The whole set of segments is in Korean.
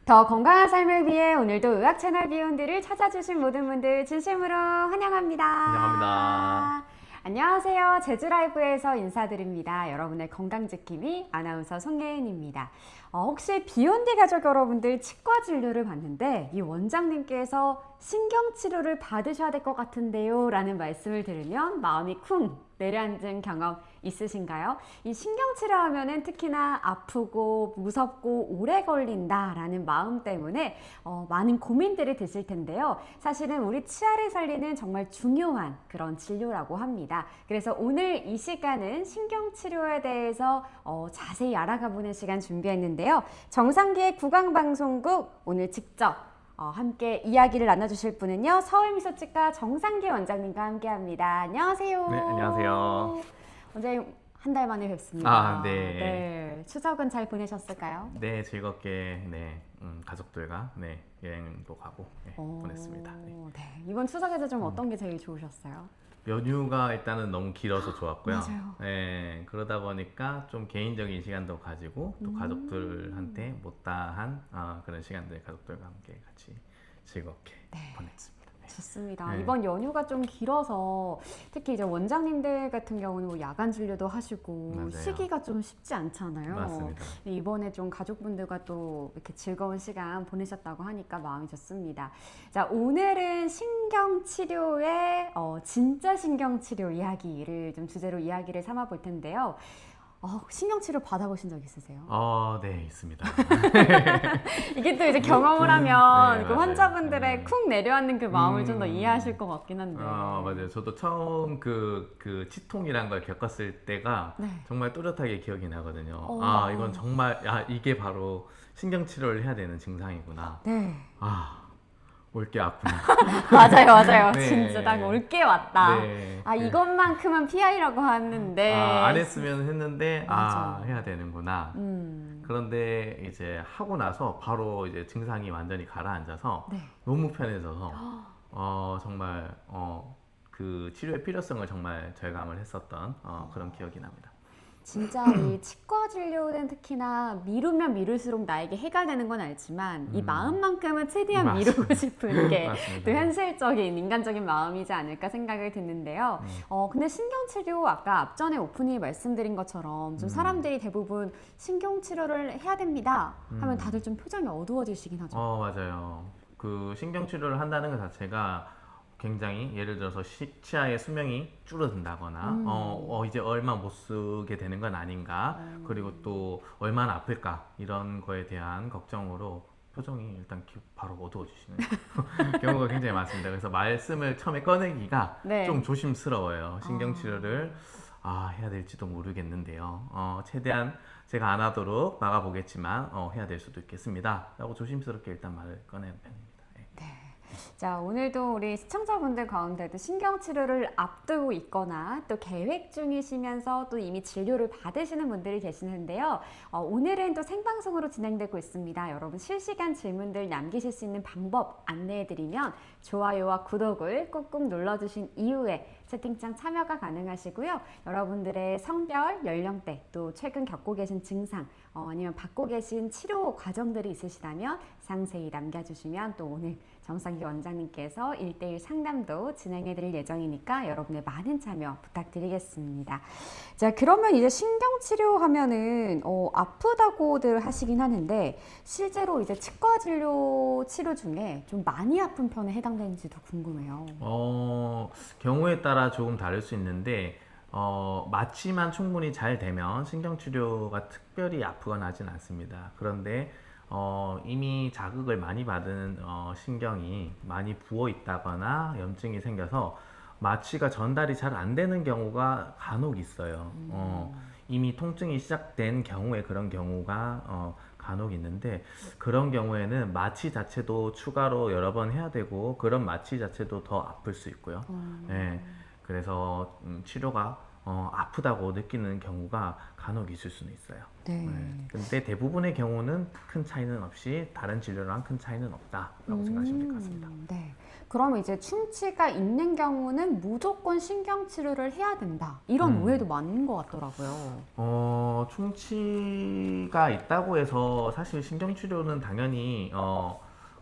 더 건강한 삶을 위해 오늘도 의학 채널 비욘드를 찾아주신 모든 분들 진심으로 환영합니다. 환영합니다. 안녕하세요. 제주라이브에서 인사드립니다. 여러분의 건강지킴이 아나운서 송예은입니다. 혹시 비욘드 가족 여러분들 치과 진료를 받는데 이 원장님께서 신경치료를 받으셔야 될 것 같은데요 라는 말씀을 들으면 마음이 쿵 내려앉은 경험 있으신가요? 이 신경치료 하면은 특히나 아프고 무섭고 오래 걸린다 라는 마음 때문에 많은 고민들이 드실 텐데요. 사실은 우리 치아를 살리는 정말 중요한 그런 진료라고 합니다. 그래서 오늘 이 시간은 신경치료에 대해서 자세히 알아가 보는 시간 준비했는데요. 정상기의 구강방송국 오늘 직접 함께 이야기를 나눠주실 분은요, 서울미소치과 정상기 원장님과 함께합니다. 안녕하세요. 네, 안녕하세요. 원장님 한 달 만에 뵙습니다. 네. 네. 추석은 잘 보내셨을까요? 네, 즐겁게 가족들과 여행도 가고 보냈습니다. 네. 이번 추석에도 좀 어떤 게 제일 좋으셨어요? 연휴가 일단은 너무 길어서 좋았고요. 맞아요. 네, 그러다 보니까 좀 개인적인 시간도 가지고 또 가족들한테 못다한 그런 시간들 가족들과 함께 같이 즐겁게 보냈습니다. 좋습니다. 네. 이번 연휴가 좀 길어서 특히 이제 원장님들 같은 경우는 뭐 야간 진료도 하시고 맞아요. 쉬기가 좀 쉽지 않잖아요. 맞습니다. 이번에 좀 가족분들과 또 이렇게 즐거운 시간 보내셨다고 하니까 마음이 좋습니다. 자, 오늘은 신경치료의 진짜 신경치료 이야기를 좀 주제로 이야기를 삼아 볼 텐데요. 신경치료 받아보신 적 있으세요? 네, 있습니다. 이게 또 이제 경험을 하면 네, 그 맞아요. 환자분들의 쿵 내려앉는 그 마음을 좀 더 이해하실 것 같긴 한데. 맞아요. 저도 처음 그 치통이란 걸 겪었을 때가 네. 정말 또렷하게 기억이 나거든요. 어. 이건 정말, 이게 바로 신경치료를 해야 되는 증상이구나. 네. 올 게 왔구나. 맞아요. 네. 진짜 딱 올 게 왔다. 네. 이것만큼은 피하려고 하는데. 안 했으면 했는데, 맞아. 해야 되는구나. 그런데 이제 하고 나서 바로 이제 증상이 완전히 가라앉아서 네. 너무 편해져서, 정말, 그 치료의 필요성을 정말 절감을 했었던 그런 기억이 납니다. 진짜 이 치과 진료는 특히나 미루면 미룰수록 나에게 해가 되는 건 알지만 이 마음만큼은 최대한 맞습니다. 미루고 싶은 게 맞습니다. 또 현실적인 인간적인 마음이지 않을까 생각을 드는데요. 근데 신경치료 아까 앞전에 오프닝에 말씀드린 것처럼 좀 사람들이 대부분 신경치료를 해야 됩니다 하면 다들 좀 표정이 어두워지시긴 하죠. 맞아요. 그 신경치료를 한다는 것 자체가 굉장히 예를 들어서 치아의 수명이 줄어든다거나 이제 얼마 못 쓰게 되는 건 아닌가, 그리고 또 얼마나 아플까 이런 거에 대한 걱정으로 표정이 일단 바로 어두워지시는 경우가 굉장히 많습니다. 그래서 말씀을 처음에 꺼내기가 네. 좀 조심스러워요. 신경치료를 해야 될지도 모르겠는데요. 최대한 제가 안 하도록 막아보겠지만 해야 될 수도 있겠습니다 라고 조심스럽게 일단 말을 꺼내는 편입니다. 자, 오늘도 우리 시청자분들 가운데도 신경치료를 앞두고 있거나 또 계획 중이시면서 또 이미 진료를 받으시는 분들이 계시는데요. 오늘은 또 생방송으로 진행되고 있습니다. 여러분 실시간 질문들 남기실 수 있는 방법 안내해드리면 좋아요와 구독을 꾹꾹 눌러주신 이후에 채팅창 참여가 가능하시고요. 여러분들의 성별, 연령대, 또 최근 겪고 계신 증상, 아니면 받고 계신 치료 과정들이 있으시다면 상세히 남겨주시면 또 오늘 정상기 원장님께서 1:1 상담도 진행해드릴 예정이니까 여러분의 많은 참여 부탁드리겠습니다. 자, 그러면 이제 신경치료 하면은 아프다고들 하시긴 하는데 실제로 이제 치과 치료 중에 좀 많이 아픈 편에 해당되는지도 궁금해요. 경우에 따라 조금 다를 수 있는데 마취만 충분히 잘 되면 신경치료가 특별히 아프거나 하진 않습니다. 그런데 이미 자극을 많이 받은 신경이 많이 부어 있다거나 염증이 생겨서 마취가 전달이 잘 안 되는 경우가 간혹 있어요. 이미 통증이 시작된 경우에 그런 경우가 간혹 있는데, 그런 경우에는 마취 자체도 추가로 여러 번 해야 되고 그런 마취 자체도 더 아플 수 있고요. 그래서 치료가 아프다고 느끼는 경우가 간혹 있을 수는 있어요. 네. 근데 대부분의 경우는 큰 차이는 없이 다른 진료랑 큰 차이는 없다라고 생각하시면 될 것 같습니다. 네. 그럼 이제 충치가 있는 경우는 무조건 신경치료를 해야 된다. 이런 오해도 많은 것 같더라고요. 충치가 있다고 해서 사실 신경치료는 당연히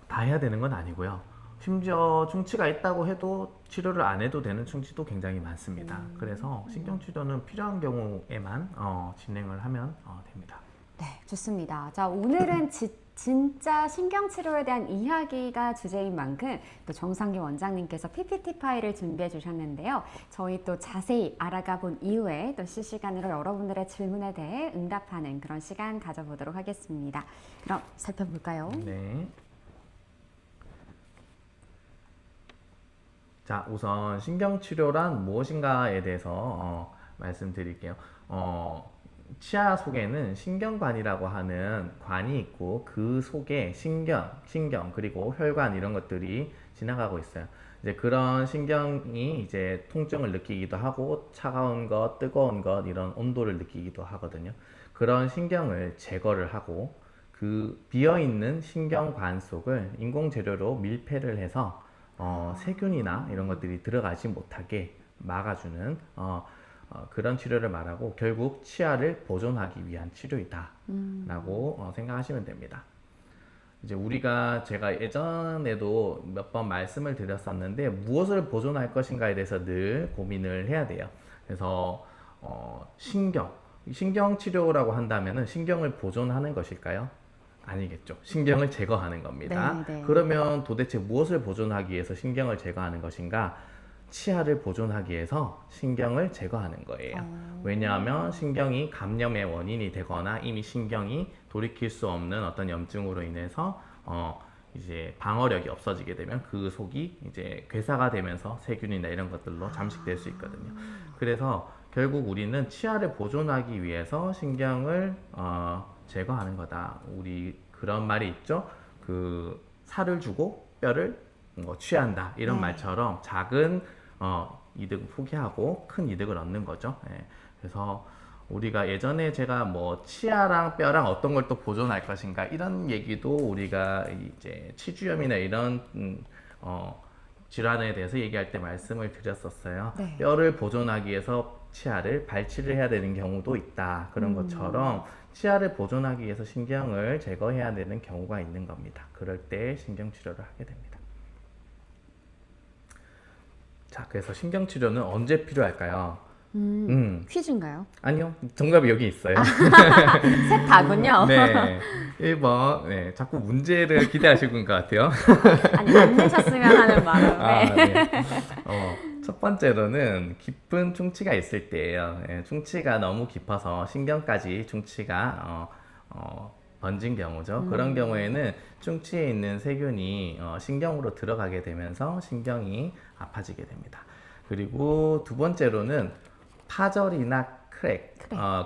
다 해야 되는 건 아니고요. 심지어 충치가 있다고 해도 치료를 안 해도 되는 충치도 굉장히 많습니다. 그래서 신경치료는 필요한 경우에만 진행을 하면 됩니다. 네, 좋습니다. 자, 오늘은 진짜 신경치료에 대한 이야기가 주제인 만큼 또 정상기 원장님께서 PPT 파일을 준비해 주셨는데요. 저희 또 자세히 알아가 본 이후에 또 실시간으로 여러분들의 질문에 대해 응답하는 그런 시간 가져보도록 하겠습니다. 그럼 살펴볼까요? 네. 자, 우선 신경치료란 무엇인가에 대해서 말씀드릴게요. 치아 속에는 신경관이라고 하는 관이 있고 그 속에 신경 그리고 혈관 이런 것들이 지나가고 있어요. 이제 그런 신경이 이제 통증을 느끼기도 하고 차가운 것, 뜨거운 것 이런 온도를 느끼기도 하거든요. 그런 신경을 제거를 하고 그 비어있는 신경관 속을 인공재료로 밀폐를 해서 세균이나 이런 것들이 들어가지 못하게 막아주는 그런 치료를 말하고 결국 치아를 보존하기 위한 치료이다 라고 생각하시면 됩니다. 이제 제가 예전에도 몇 번 말씀을 드렸었는데 무엇을 보존할 것인가에 대해서 늘 고민을 해야 돼요. 그래서 신경 치료라고 한다면은 신경을 보존하는 것일까요? 아니겠죠. 신경을 제거하는 겁니다. 네, 네. 그러면 도대체 무엇을 보존하기 위해서 신경을 제거하는 것인가? 치아를 보존하기 위해서 신경을 제거하는 거예요. 왜냐하면 신경이 감염의 원인이 되거나 이미 신경이 돌이킬 수 없는 어떤 염증으로 인해서 이제 방어력이 없어지게 되면 그 속이 이제 괴사가 되면서 세균이나 이런 것들로 잠식될 수 있거든요. 그래서 결국 우리는 치아를 보존하기 위해서 신경을 제거하는 거다. 우리 그런 말이 있죠. 그 살을 주고 뼈를 취한다. 이런 말처럼 작은 이득을 포기하고 큰 이득을 얻는 거죠. 예. 그래서 우리가 예전에 제가 뭐 치아랑 뼈랑 어떤 걸 또 보존할 것인가 이런 얘기도 우리가 이제 치주염이나 이런 질환에 대해서 얘기할 때 말씀을 드렸었어요. 네. 뼈를 보존하기 위해서 치아를 발치를 해야 되는 경우도 있다. 그런 것처럼 치아를 보존하기 위해서 신경을 제거해야 되는 경우가 있는 겁니다. 그럴 때 신경치료를 하게 됩니다. 자, 그래서 신경치료는 언제 필요할까요? 퀴즈인가요? 아니요. 정답이 여기 있어요. 셋 다군요. 네. 1번. 네. 자꾸 문제를 기대하시는 것 같아요. 아니, 안 내셨으면 하는 마음에. 네. 첫 번째로는 깊은 충치가 있을 때예요. 예, 충치가 너무 깊어서 신경까지 충치가 번진 경우죠. 그런 경우에는 충치에 있는 세균이 신경으로 들어가게 되면서 신경이 아파지게 됩니다. 그리고 두 번째로는 파절이나 크랙,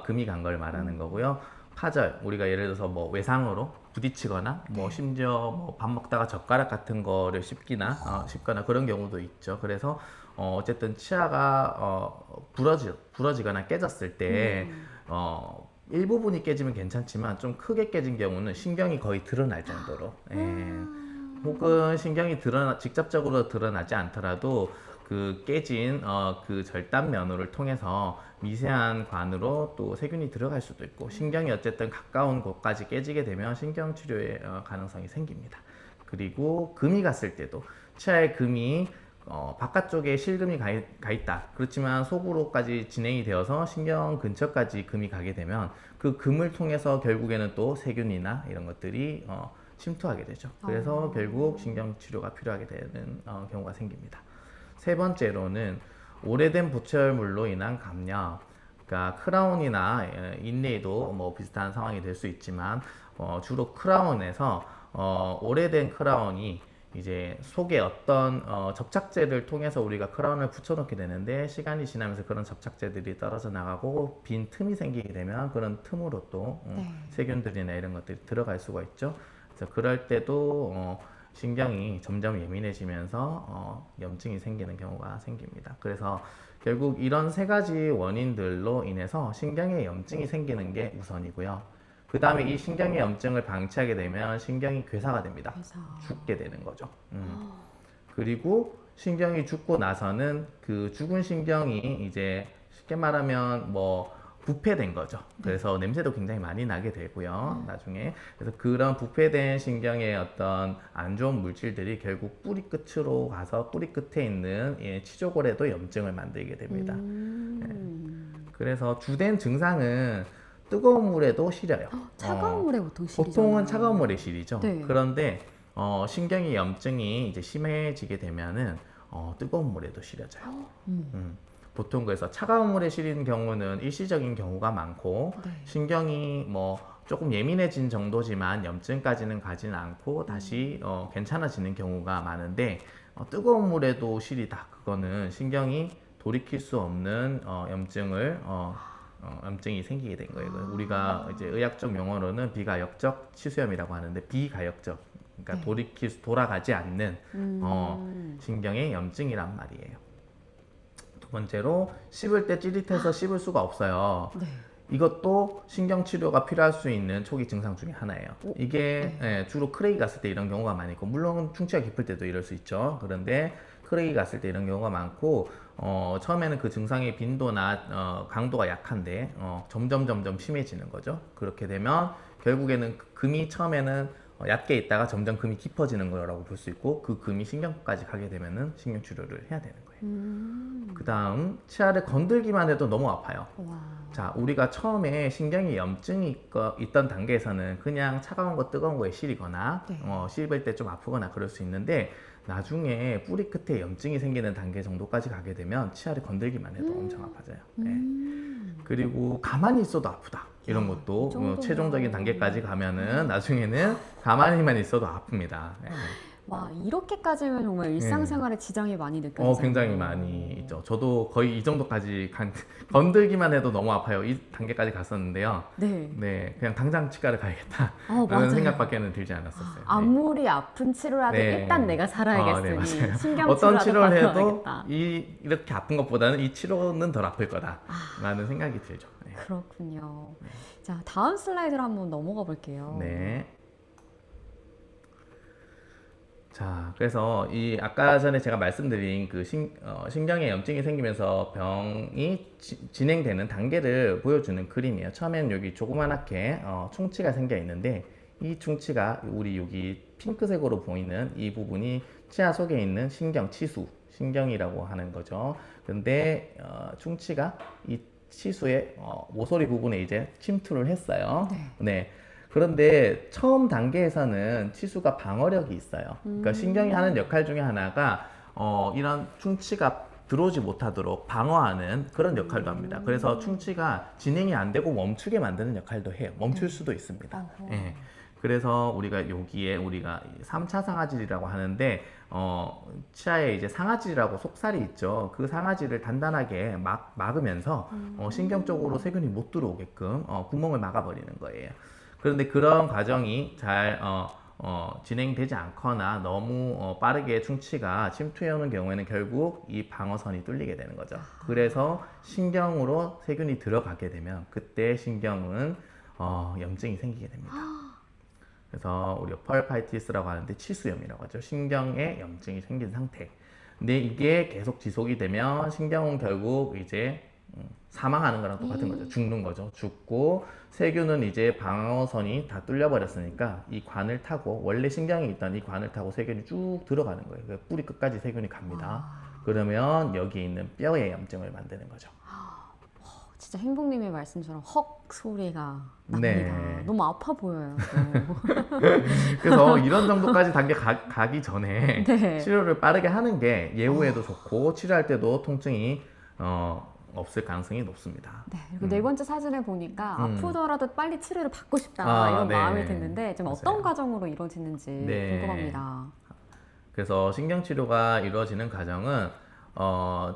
금이 간 걸 말하는 거고요. 파절, 우리가 예를 들어서 뭐 외상으로 부딪히거나 뭐 심지어 뭐 밥 먹다가 젓가락 같은 거를 씹거나 그런 경우도 있죠. 그래서 어쨌든 치아가 부러지거나 깨졌을 때 일부분이 깨지면 괜찮지만 좀 크게 깨진 경우는 신경이 거의 드러날 정도로 혹은 신경이 직접적으로 드러나지 않더라도 그 깨진 그 절단 면호를 통해서 미세한 관으로 또 세균이 들어갈 수도 있고 신경이 어쨌든 가까운 곳까지 깨지게 되면 신경치료의 가능성이 생깁니다. 그리고 금이 갔을 때도 치아에 금이 바깥쪽에 실금이 가 있다. 그렇지만 속으로까지 진행이 되어서 신경 근처까지 금이 가게 되면 그 금을 통해서 결국에는 또 세균이나 이런 것들이 침투하게 되죠. 그래서 결국 신경치료가 필요하게 되는 경우가 생깁니다. 세 번째로는 오래된 보철물로 인한 감염, 그러니까 크라운이나 인레이도 뭐 비슷한 상황이 될 수 있지만 주로 크라운에서 오래된 크라운이 이제 속에 어떤 접착제를 통해서 우리가 크라운을 붙여놓게 되는데 시간이 지나면서 그런 접착제들이 떨어져 나가고 빈 틈이 생기게 되면 그런 틈으로 또 세균들이나 이런 것들이 들어갈 수가 있죠. 그래서 그럴 때도 신경이 점점 예민해지면서 염증이 생기는 경우가 생깁니다. 그래서 결국 이런 세 가지 원인들로 인해서 신경에 염증이 생기는 게 우선이고요. 그 다음에 이 신경의 염증을 방치하게 되면 신경이 괴사가 됩니다. 괴사. 죽게 되는 거죠. 그리고 신경이 죽고 나서는 그 죽은 신경이 이제 쉽게 말하면 뭐 부패된 거죠. 그래서 냄새도 굉장히 많이 나게 되고요. 나중에 그래서 그런 부패된 신경의 어떤 안 좋은 물질들이 결국 뿌리 끝으로 가서 뿌리 끝에 있는 치조골에도 염증을 만들게 됩니다. 그래서 주된 증상은 뜨거운 물에도 시려요. 차가운 물에 보통 시리잖아요. 보통은 차가운 물에 시리죠. 네. 그런데 신경의 염증이 이제 심해지게 되면은 뜨거운 물에도 시려져요. 보통 그래서 차가운 물에 시리는 경우는 일시적인 경우가 많고 네. 신경이 뭐 조금 예민해진 정도지만 염증까지는 가지는 않고 다시 괜찮아지는 경우가 많은데 뜨거운 물에도 시리다. 그거는 신경이 돌이킬 수 없는 염증이 생기게 된 거예요. 우리가 이제 의학적 용어로는 비가역적 치수염이라고 하는데 비가역적, 그러니까 네. 돌아가지 않는 신경의 염증이란 말이에요. 두 번째로 씹을 때 찌릿해서 씹을 수가 없어요. 네. 이것도 신경 치료가 필요할 수 있는 초기 증상 중에 하나예요. 이게 네. 주로 크레이 갔을 때 이런 경우가 많이 있고, 물론 충치가 깊을 때도 이럴 수 있죠. 그런데 크레이 갔을 때 이런 경우가 많고, 처음에는 그 증상의 빈도나 강도가 약한데 점점 심해지는 거죠. 그렇게 되면 결국에는 금이 처음에는 얕게 있다가 점점 금이 깊어지는 거라고 볼 수 있고, 그 금이 신경까지 가게 되면은 신경 치료를 해야 되는 거예요. 그 다음 치아를 건들기만 해도 너무 아파요. 와. 자, 우리가 처음에 신경이 염증이 있던 단계에서는 그냥 차가운 거 뜨거운 거에 시리거나 네. 씹을 때 좀 아프거나 그럴 수 있는데, 나중에 뿌리 끝에 염증이 생기는 단계 정도까지 가게 되면 치아를 건들기만 해도 엄청 아파져요. 네. 그리고 가만히 있어도 아프다. 이런 이 것도 정도면. 최종적인 단계까지 가면은 나중에는 가만히만 있어도 아픕니다. 네. 와, 이렇게까지면 정말 일상생활에 지장이 많이 느껴지죠. 굉장히 많이 있죠. 저도 거의 이 정도까지 건들기만 해도 너무 아파요. 이 단계까지 갔었는데요. 네. 네, 그냥 당장 치과를 가야겠다 맞아요. 라는 생각밖에는 들지 않았었어요. 네. 아무리 아픈 치료를 하도 네. 일단 내가 살아야겠으니 네, 맞아요. 신경 어떤 치료라도 치료를 해도 받아야겠다. 이렇게 아픈 것보다는 이 치료는 덜 아플 거다 라는 생각이 들죠. 네. 그렇군요. 자, 다음 슬라이드로 한번 넘어가 볼게요. 네. 자, 그래서 이 아까 전에 제가 말씀드린 그 신경에 염증이 생기면서 병이 진행되는 단계를 보여주는 그림이에요. 처음에는 여기 조그만하게 충치가 생겨 있는데, 이 충치가 우리 여기 핑크색으로 보이는 이 부분이 치아 속에 있는 신경 치수, 신경이라고 하는 거죠. 근데 충치가 이 치수의 모서리 부분에 이제 침투를 했어요. 네. 그런데 처음 단계에서는 치수가 방어력이 있어요. 그러니까 신경이 하는 역할 중에 하나가 이런 충치가 들어오지 못하도록 방어하는 그런 역할도 합니다. 그래서 충치가 진행이 안 되고 멈추게 만드는 역할도 해요. 멈출 수도 있습니다. 예. 그래서 여기에 우리가 3차 상아질이라고 하는데, 치아에 이제 상아질이라고 속살이 있죠. 그 상아질을 단단하게 막으면서 신경 쪽으로 세균이 못 들어오게끔 구멍을 막아버리는 거예요. 그런데 그런 과정이 잘 진행되지 않거나 너무 빠르게 충치가 침투해 오는 경우에는 결국 이 방어선이 뚫리게 되는 거죠. 그래서 신경으로 세균이 들어가게 되면 그때 신경은 염증이 생기게 됩니다. 그래서 우리가 펄파이티스라고 하는데 치수염이라고 하죠. 신경에 염증이 생긴 상태. 근데 이게 계속 지속이 되면 신경은 결국 이제 사망하는 거랑 똑같은 거죠. 죽는 거죠. 죽고 세균은 이제 방어선이 다 뚫려버렸으니까 이 관을 타고, 원래 신경이 있던 이 관을 타고 세균이 쭉 들어가는 거예요. 그러니까 뿌리 끝까지 세균이 갑니다. 그러면 여기 있는 뼈에 염증을 만드는 거죠. 진짜 행복님의 말씀처럼 헉 소리가 납니다. 네. 너무 아파 보여요. 그래서 이런 정도까지 단계 가기 전에 네. 치료를 빠르게 하는 게 예후에도 좋고 치료할 때도 통증이 없을 가능성이 높습니다. 네, 그리고 네 번째 사진을 보니까 아프더라도 빨리 치료를 받고 싶다 이런 네. 마음이 드는데 좀 어떤 맞아요. 과정으로 이루어지는지 네. 궁금합니다. 그래서 신경치료가 이루어지는 과정은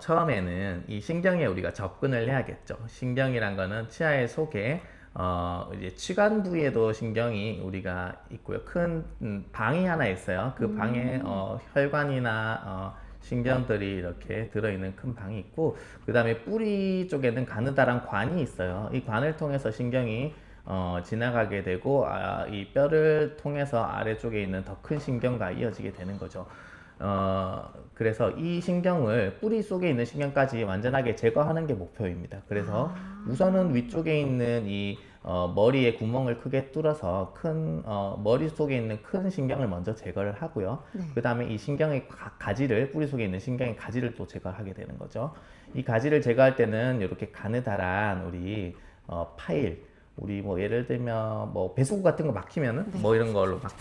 처음에는 이 신경에 우리가 접근을 해야겠죠. 신경이란 거는 치아의 속에 이제 치관 부위에도 신경이 우리가 있고요. 큰 방이 하나 있어요. 그 방에 혈관이나 신경들이 이렇게 들어있는 큰 방이 있고, 그 다음에 뿌리 쪽에는 가느다란 관이 있어요. 이 관을 통해서 신경이 지나가게 되고, 이 뼈를 통해서 아래쪽에 있는 더 큰 신경과 이어지게 되는 거죠. 그래서 이 신경을 뿌리 속에 있는 신경까지 완전하게 제거하는 게 목표입니다. 그래서 우선은 위쪽에 있는 이 머리에 구멍을 크게 뚫어서 큰 머리 속에 있는 큰 신경을 먼저 제거를 하고요. 네. 그 다음에 이 신경의 가지를, 뿌리 속에 있는 신경의 가지를 또 제거하게 되는 거죠. 이 가지를 제거할 때는 이렇게 가느다란 우리 파일, 우리 뭐 예를 들면 뭐 배수구 같은 거 막히면은 뭐 이런 걸로 막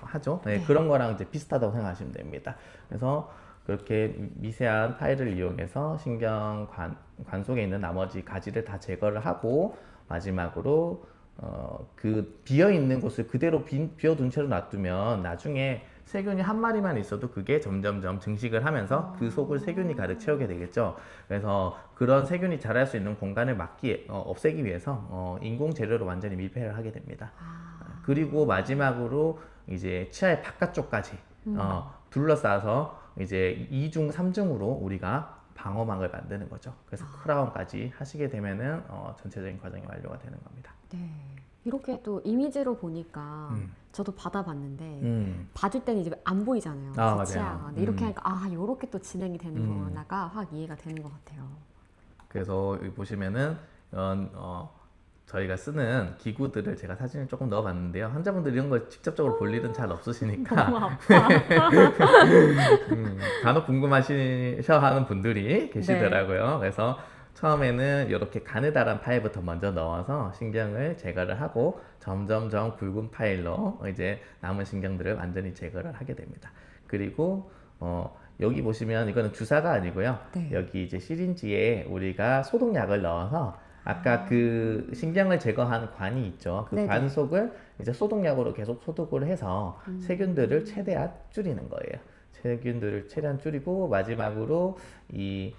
하죠. 네, 그런 거랑 이제 비슷하다고 생각하시면 됩니다. 그래서 그렇게 미세한 파일을 이용해서 신경관 속에 있는 나머지 가지를 다 제거를 하고, 마지막으로 그 비어 있는 곳을 그대로 비워둔 채로 놔두면 나중에 세균이 한 마리만 있어도 그게 점점점 증식을 하면서 그 속을 세균이 가득 채우게 되겠죠. 그래서 그런 세균이 자랄 수 있는 공간을 없애기 위해서 인공 재료로 완전히 밀폐를 하게 됩니다. 그리고 마지막으로 이제 치아의 바깥쪽까지 둘러싸서 이제 2중, 3중으로 우리가 방어막을 만드는 거죠. 그래서 크라운까지 하시게 되면은 전체적인 과정이 완료가 되는 겁니다. 네. 이렇게 또 이미지로 보니까 저도 받아봤는데 받을 때는 이제 안 보이잖아요. 맞아요. 치아가. 근데 이렇게 하니까 이렇게 또 진행이 되는 거나가 확 이해가 되는 것 같아요. 그래서 여기 보시면은 저희가 쓰는 기구들을 제가 사진을 조금 넣어봤는데요. 환자분들 이런 걸 직접적으로 볼 일은 잘 없으시니까 너무 아파. 간혹 궁금하시셔 하는 분들이 계시더라고요. 그래서 처음에는 이렇게 가느다란 파일부터 먼저 넣어서 신경을 제거를 하고 점점점 굵은 파일로 이제 남은 신경들을 완전히 제거를 하게 됩니다. 그리고 여기 보시면 이거는 주사가 아니고요. 네. 여기 이제 시린지에 우리가 소독약을 넣어서 아까 그 신경을 제거한 관이 있죠. 그 네네. 관 속을 이제 소독약으로 계속 소독을 해서 세균들을 최대한 줄이는 거예요. 세균들을 최대한 줄이고, 마지막으로 이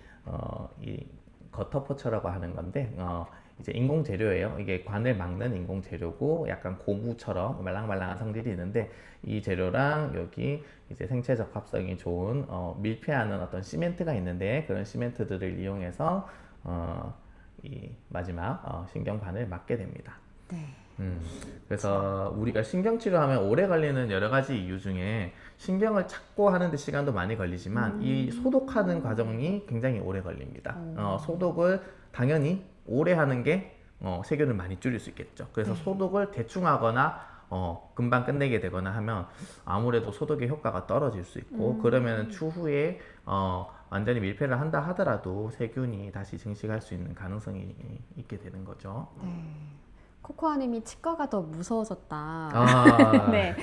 거터포처라고 하는 건데 이제 인공 재료예요. 이게 관을 막는 인공 재료고 약간 고무처럼 말랑말랑한 성질이 있는데, 이 재료랑 여기 이제 생체적 합성이 좋은 밀폐하는 어떤 시멘트가 있는데, 그런 시멘트들을 이용해서 이 마지막 신경관을 막게 됩니다. 네. 그래서 우리가 신경치료하면 오래 걸리는 여러 가지 이유 중에 신경을 찾고 하는데 시간도 많이 걸리지만 이 소독하는 과정이 굉장히 오래 걸립니다. 소독을 당연히 오래 하는 게 세균을 많이 줄일 수 있겠죠. 그래서 소독을 대충 하거나 금방 끝내게 되거나 하면 아무래도 소독의 효과가 떨어질 수 있고, 그러면 추후에 완전히 밀폐를 한다 하더라도 세균이 다시 증식할 수 있는 가능성이 있게 되는 거죠. 네. 코코아님이 치과가 더 무서워졌다. 네.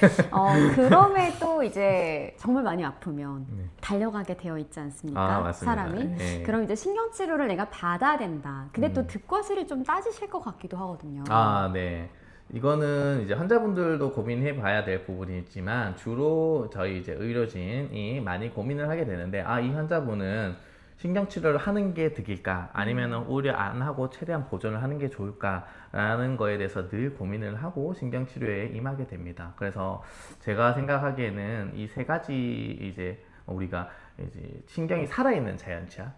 그럼에도 이제 정말 많이 아프면 달려가게 되어 있지 않습니까? 맞습니다. 사람이. 네. 그럼 이제 신경치료를 내가 받아야 된다. 근데 또 득과 실을 좀 따지실 것 같기도 하거든요. 네. 이거는 이제 환자분들도 고민해 봐야 될 부분이지만 주로 저희 이제 의료진이 많이 고민을 하게 되는데, 이 환자분은 신경치료를 하는 게 득일까? 아니면 오히려 안 하고 최대한 보존을 하는 게 좋을까? 라는 거에 대해서 늘 고민을 하고 신경치료에 임하게 됩니다. 그래서 제가 생각하기에는 이 세 가지 이제 우리가 이제 신경이 살아있는 자연치아,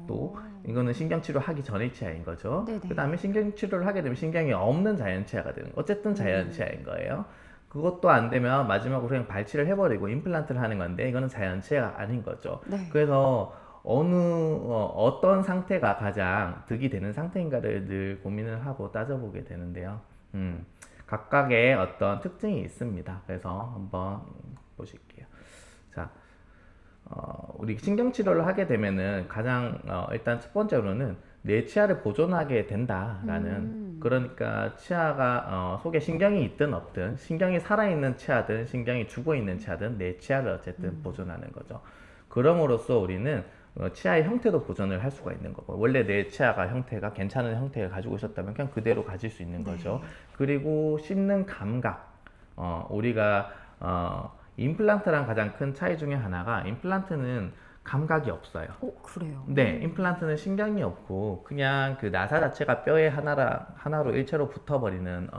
또 이거는 신경치료 하기 전의 치아인 거죠. 그 다음에 신경치료를 하게 되면 신경이 없는 자연치아가 되는 거예요. 어쨌든 자연치아인 거예요. 그것도 안 되면 마지막으로 그냥 발치를 해버리고 임플란트를 하는 건데, 이거는 자연치아가 아닌 거죠. 그래서 어떤 상태가 가장 득이 되는 상태인가를 늘 고민을 하고 따져보게 되는데요. 각각의 어떤 특징이 있습니다. 그래서 한번 보실게요. 자, 우리 신경치료를 하게 되면은 가장 일단 첫 번째로는 내 치아를 보존하게 된다라는, 그러니까 치아가 속에 신경이 있든 없든, 신경이 살아있는 치아든 신경이 죽어있는 치아든 내 치아를 어쨌든 보존하는 거죠. 그럼으로써 우리는 치아의 형태도 보존을 할 수가 있는 거고, 원래 내 치아가 형태가 괜찮은 형태를 가지고 있었다면 그냥 그대로 가질 수 있는 거죠. 그리고 씹는 감각, 우리가 임플란트랑 가장 큰 차이 중에 하나가, 임플란트는 감각이 없어요. 그래요. 네, 임플란트는 신경이 없고 그냥 그 나사 자체가 뼈에 하나로 일체로 붙어버리는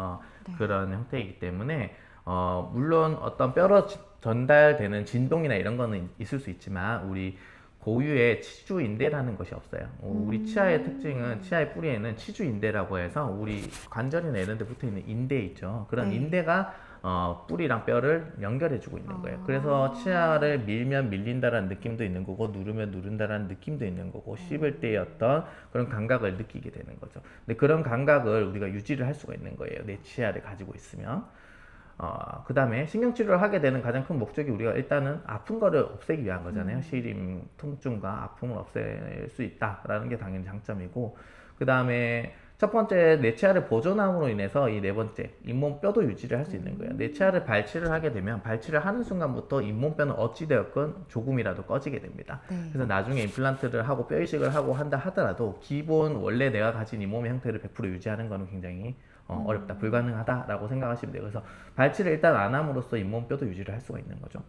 네. 그런 형태이기 때문에 물론 어떤 뼈로 전달되는 진동이나 이런 거는 있을 수 있지만 우리 고유의 치주인대라는 것이 없어요. 우리 치아의 특징은 치아의 뿌리에는 치주인대라고 해서 우리 관절이나 이런 데 붙어 있는 인대 있죠. 그런 네. 인대가 뿌리랑 뼈를 연결해주고 있는 거예요. 그래서 치아를 밀면 밀린다라는 느낌도 있는 거고 누르면 누른다라는 느낌도 있는 거고 씹을 때의 어떤 그런 감각을 느끼게 되는 거죠. 근데 그런 감각을 우리가 유지를 할 수가 있는 거예요. 내 치아를 가지고 있으면. 그 다음에 신경치료를 하게 되는 가장 큰 목적이 우리가 일단은 아픈 거를 없애기 위한 거잖아요. 시림, 통증과 아픔을 없앨 수 있다라는 게 당연히 장점이고, 그 다음에 첫 번째 내 치아를 보존함으로 인해서 이 네 번째 잇몸 뼈도 유지를 할 수 있는 거예요. 내 치아를 발치를 하게 되면 발치를 하는 순간부터 잇몸 뼈는 어찌되었건 조금이라도 꺼지게 됩니다. 네. 그래서 나중에 임플란트를 하고 뼈 이식을 하고 한다 하더라도 기본 원래 내가 가진 잇몸의 형태를 100% 유지하는 거는 굉장히 어렵다, 불가능하다라고 생각하시면 돼요. 그래서 발치를 일단 안 함으로써 잇몸뼈도 유지를 할 수가 있는 거죠.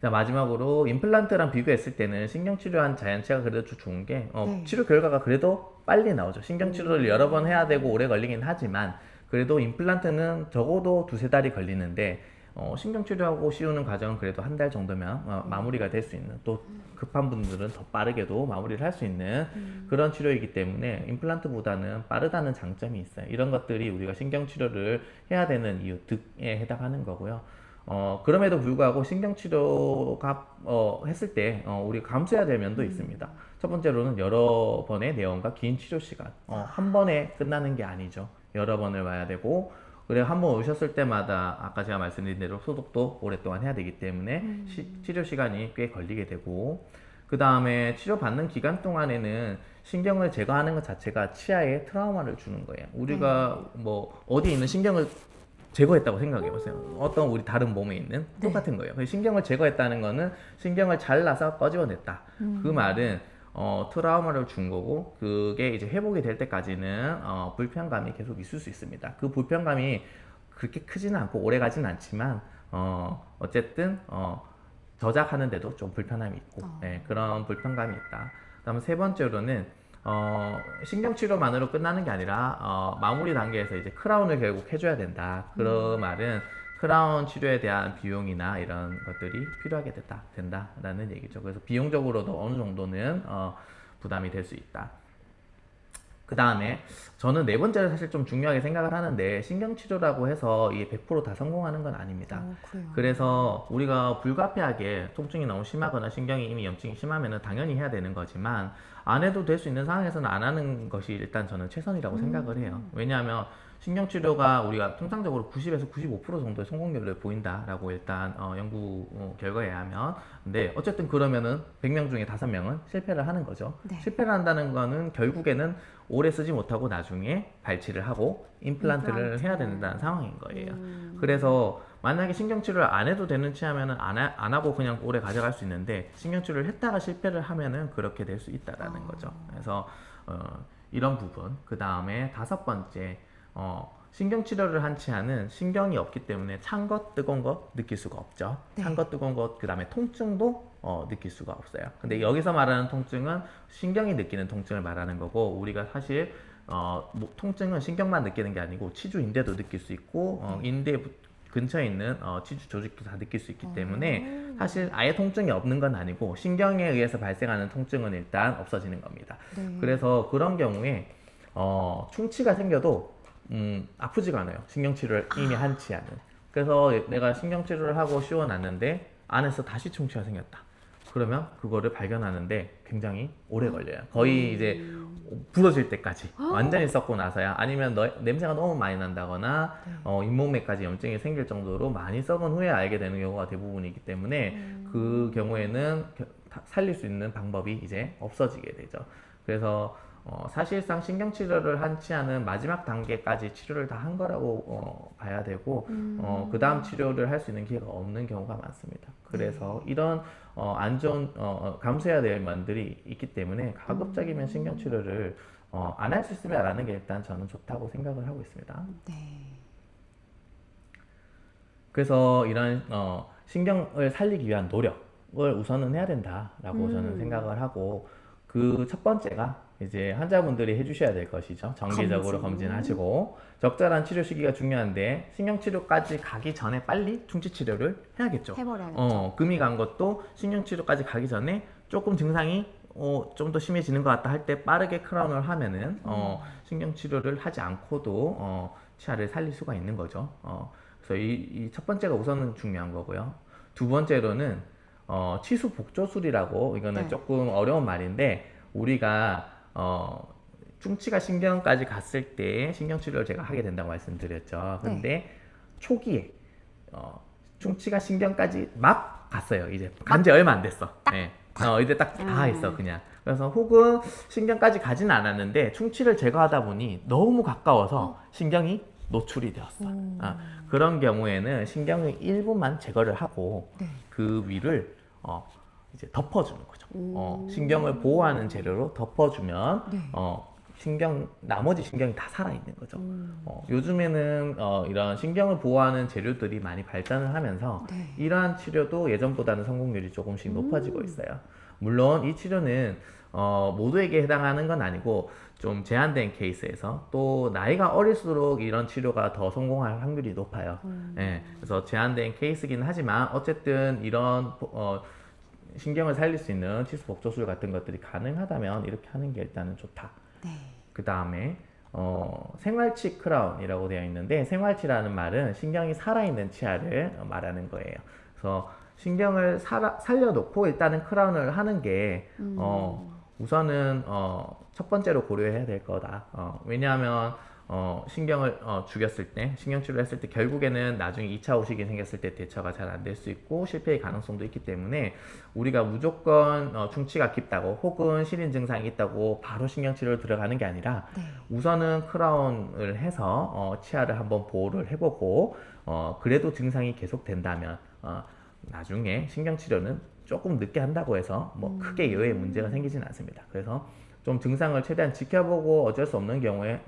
자, 마지막으로 임플란트랑 비교했을 때는 신경치료한 자연치아가 그래도 좀 좋은 게 네. 치료 결과가 그래도 빨리 나오죠. 신경치료를 여러 번 해야 되고 오래 걸리긴 하지만 그래도 임플란트는 적어도 2~3달이 걸리는데 신경치료하고 씌우는 과정은 그래도 1달 정도면 마무리가 될 수 있는, 또 급한 분들은 더 빠르게도 마무리를 할 수 있는 그런 치료이기 때문에 임플란트보다는 빠르다는 장점이 있어요. 이런 것들이 우리가 신경치료를 해야 되는 이유 득에 해당하는 거고요. 그럼에도 불구하고 신경치료가 했을 때 우리가 감수해야 될 면도 있습니다. 첫 번째로는 여러 번의 내원과 긴 치료 시간. 한 번에 끝나는 게 아니죠. 여러 번을 와야 되고, 그래 한 번 오셨을 때마다 아까 제가 말씀드린 대로 소독도 오랫동안 해야 되기 때문에 치료 시간이 꽤 걸리게 되고, 그 다음에 치료받는 기간 동안에는 신경을 제거하는 것 자체가 치아에 트라우마를 주는 거예요. 우리가 뭐 어디 있는 신경을 제거했다고 생각해 보세요. 어떤 우리 다른 몸에 있는 똑같은 거예요. 신경을 제거했다는 거는 신경을 잘라서 꺼집어냈다. 그 말은 트라우마를 준 거고, 그게 이제 회복이 될 때까지는 불편감이 계속 있을 수 있습니다. 그 불편감이 그렇게 크지는 않고 오래 가지는 않지만 어쨌든 저작하는데도 좀 불편함이 있고, 네, 그런 불편감이 있다. 그다음에 세 번째로는 신경치료만으로 끝나는 게 아니라 마무리 단계에서 이제 크라운을 결국 해줘야 된다. 그 말은 크라운 치료에 대한 비용이나 이런 것들이 필요하게 된다라는 얘기죠. 그래서 비용적으로도 어느 정도는 부담이 될 수 있다. 그 다음에 저는 네 번째를 사실 좀 중요하게 생각을 하는데, 신경치료라고 해서 이게 100%다 성공하는 건 아닙니다. 그래요. 그래서 우리가 불가피하게 통증이 너무 심하거나 신경이 이미 염증이 심하면 당연히 해야 되는 거지만, 안 해도 될 수 있는 상황에서는 안 하는 것이 일단 저는 최선이라고 생각을 해요. 왜냐하면 신경치료가 우리가 통상적으로 90에서 95% 정도의 성공률을 보인다라고 일단 연구 결과에 의하면, 근데 어쨌든 그러면은 100명 중에 5명은 실패를 하는 거죠. 네. 실패를 한다는 거는 결국에는 오래 쓰지 못하고 나중에 발치를 하고 임플란트를 해야 된다는 상황인 거예요. 그래서 만약에 신경치료를 안 해도 되는 치아면은 안 하고 그냥 오래 가져갈 수 있는데, 신경치료를 했다가 실패를 하면은 그렇게 될 수 있다라는 거죠. 그래서 이런 부분. 그 다음에 5번째, 신경치료를 한 치아는 신경이 없기 때문에 찬 것, 뜨거운 것 느낄 수가 없죠. 네. 찬 것, 뜨거운 것, 그 다음에 통증도 느낄 수가 없어요. 근데 여기서 말하는 통증은 신경이 느끼는 통증을 말하는 거고, 우리가 사실 통증은 신경만 느끼는 게 아니고 치주인대도 느낄 수 있고 인대 근처에 있는 치주 조직도 다 느낄 수 있기 때문에 사실 아예 통증이 없는 건 아니고 신경에 의해서 발생하는 통증은 일단 없어지는 겁니다. 네. 그래서 그런 경우에 충치가 생겨도 아프지가 않아요. 신경치료를 이미 한 치아는. 그래서 내가 신경치료를 하고 씌워놨는데 안에서 다시 충치가 생겼다. 그러면 그거를 발견하는데 굉장히 오래 걸려요. 거의 이제 부러질 때까지 완전히 썩고 나서야, 아니면 냄새가 너무 많이 난다거나 잇몸에까지 염증이 생길 정도로 많이 썩은 후에 알게 되는 경우가 대부분이기 때문에 그 경우에는 살릴 수 있는 방법이 이제 없어지게 되죠. 그래서 사실상 신경치료를 한 치아는 마지막 단계까지 치료를 다 한 거라고 봐야 되고, 그 다음 치료를 할 수 있는 기회가 없는 경우가 많습니다. 그래서 이런 안 좋은 감수해야 될 면들이 있기 때문에 가급적이면 신경치료를 안 할 수 있으면 안 하는 게 일단 저는 좋다고 생각을 하고 있습니다. 네. 그래서 이런 신경을 살리기 위한 노력, 우선은 해야 된다라고 저는 생각을 하고 그 첫 번째가 이제 환자분들이 해주셔야 될 것이죠. 정기적으로 검진하시고 적절한 치료 시기가 중요한데 신경치료까지 가기 전에 빨리 충치치료를 해야겠죠. 해버려야겠죠. 금이 간 것도 신경치료까지 가기 전에 조금 증상이 좀 더 심해지는 것 같다 할 때 빠르게 크라운을 하면은 신경치료를 하지 않고도 치아를 살릴 수가 있는 거죠. 그래서 이 첫 번째가 우선은 중요한 거고요. 두 번째로는 치수 복조술이라고 이거는 네. 조금 어려운 말인데 우리가 충치가 신경까지 갔을 때 신경치료를 제가 하게 된다고 말씀드렸죠. 근데 초기에 충치가 신경까지 막 갔어요. 이제 간지 얼마 안 됐어. 네. 이제 딱 다 했어 그냥. 그래서 혹은 신경까지 가진 않았는데 충치를 제거하다 보니 너무 가까워서 신경이 노출이 되었어. 그런 경우에는 신경의 일부만 제거를 하고 네. 그 위를 이제 덮어주는 거죠. 신경을 보호하는 재료로 덮어주면 네. 나머지 신경이 다 살아있는 거죠. 요즘에는 이런 신경을 보호하는 재료들이 많이 발전을 하면서 네. 이러한 치료도 예전보다는 성공률이 조금씩 높아지고 있어요. 물론 이 치료는 모두에게 해당하는 건 아니고 좀 제한된 케이스에서 또 나이가 어릴수록 이런 치료가 더 성공할 확률이 높아요. 예, 그래서 제한된 케이스긴 하지만 어쨌든 이런 신경을 살릴 수 있는 치수 복조술 같은 것들이 가능하다면 이렇게 하는 게 일단은 좋다. 네. 그 다음에 생활치 크라운이라고 되어 있는데 생활치라는 말은 신경이 살아있는 치아를 말하는 거예요. 그래서 신경을 살려놓고 일단은 크라운을 하는 게 우선은 첫 번째로 고려해야 될 거다. 왜냐하면 신경을 죽였을 때, 신경치료를 했을 때 결국에는 나중에 2차 후식이 생겼을 때 대처가 잘 안 될 수 있고 실패의 가능성도 있기 때문에 우리가 무조건 충치가 깊다고 혹은 실인 증상이 있다고 바로 신경치료를 들어가는 게 아니라 네. 우선은 크라운을 해서 치아를 한번 보호를 해보고 그래도 증상이 계속된다면 나중에 신경치료는 조금 늦게 한다고 해서 뭐 크게 여의 문제가 생기지는 않습니다. 그래서 좀 증상을 최대한 지켜보고 어쩔 수 없는 경우에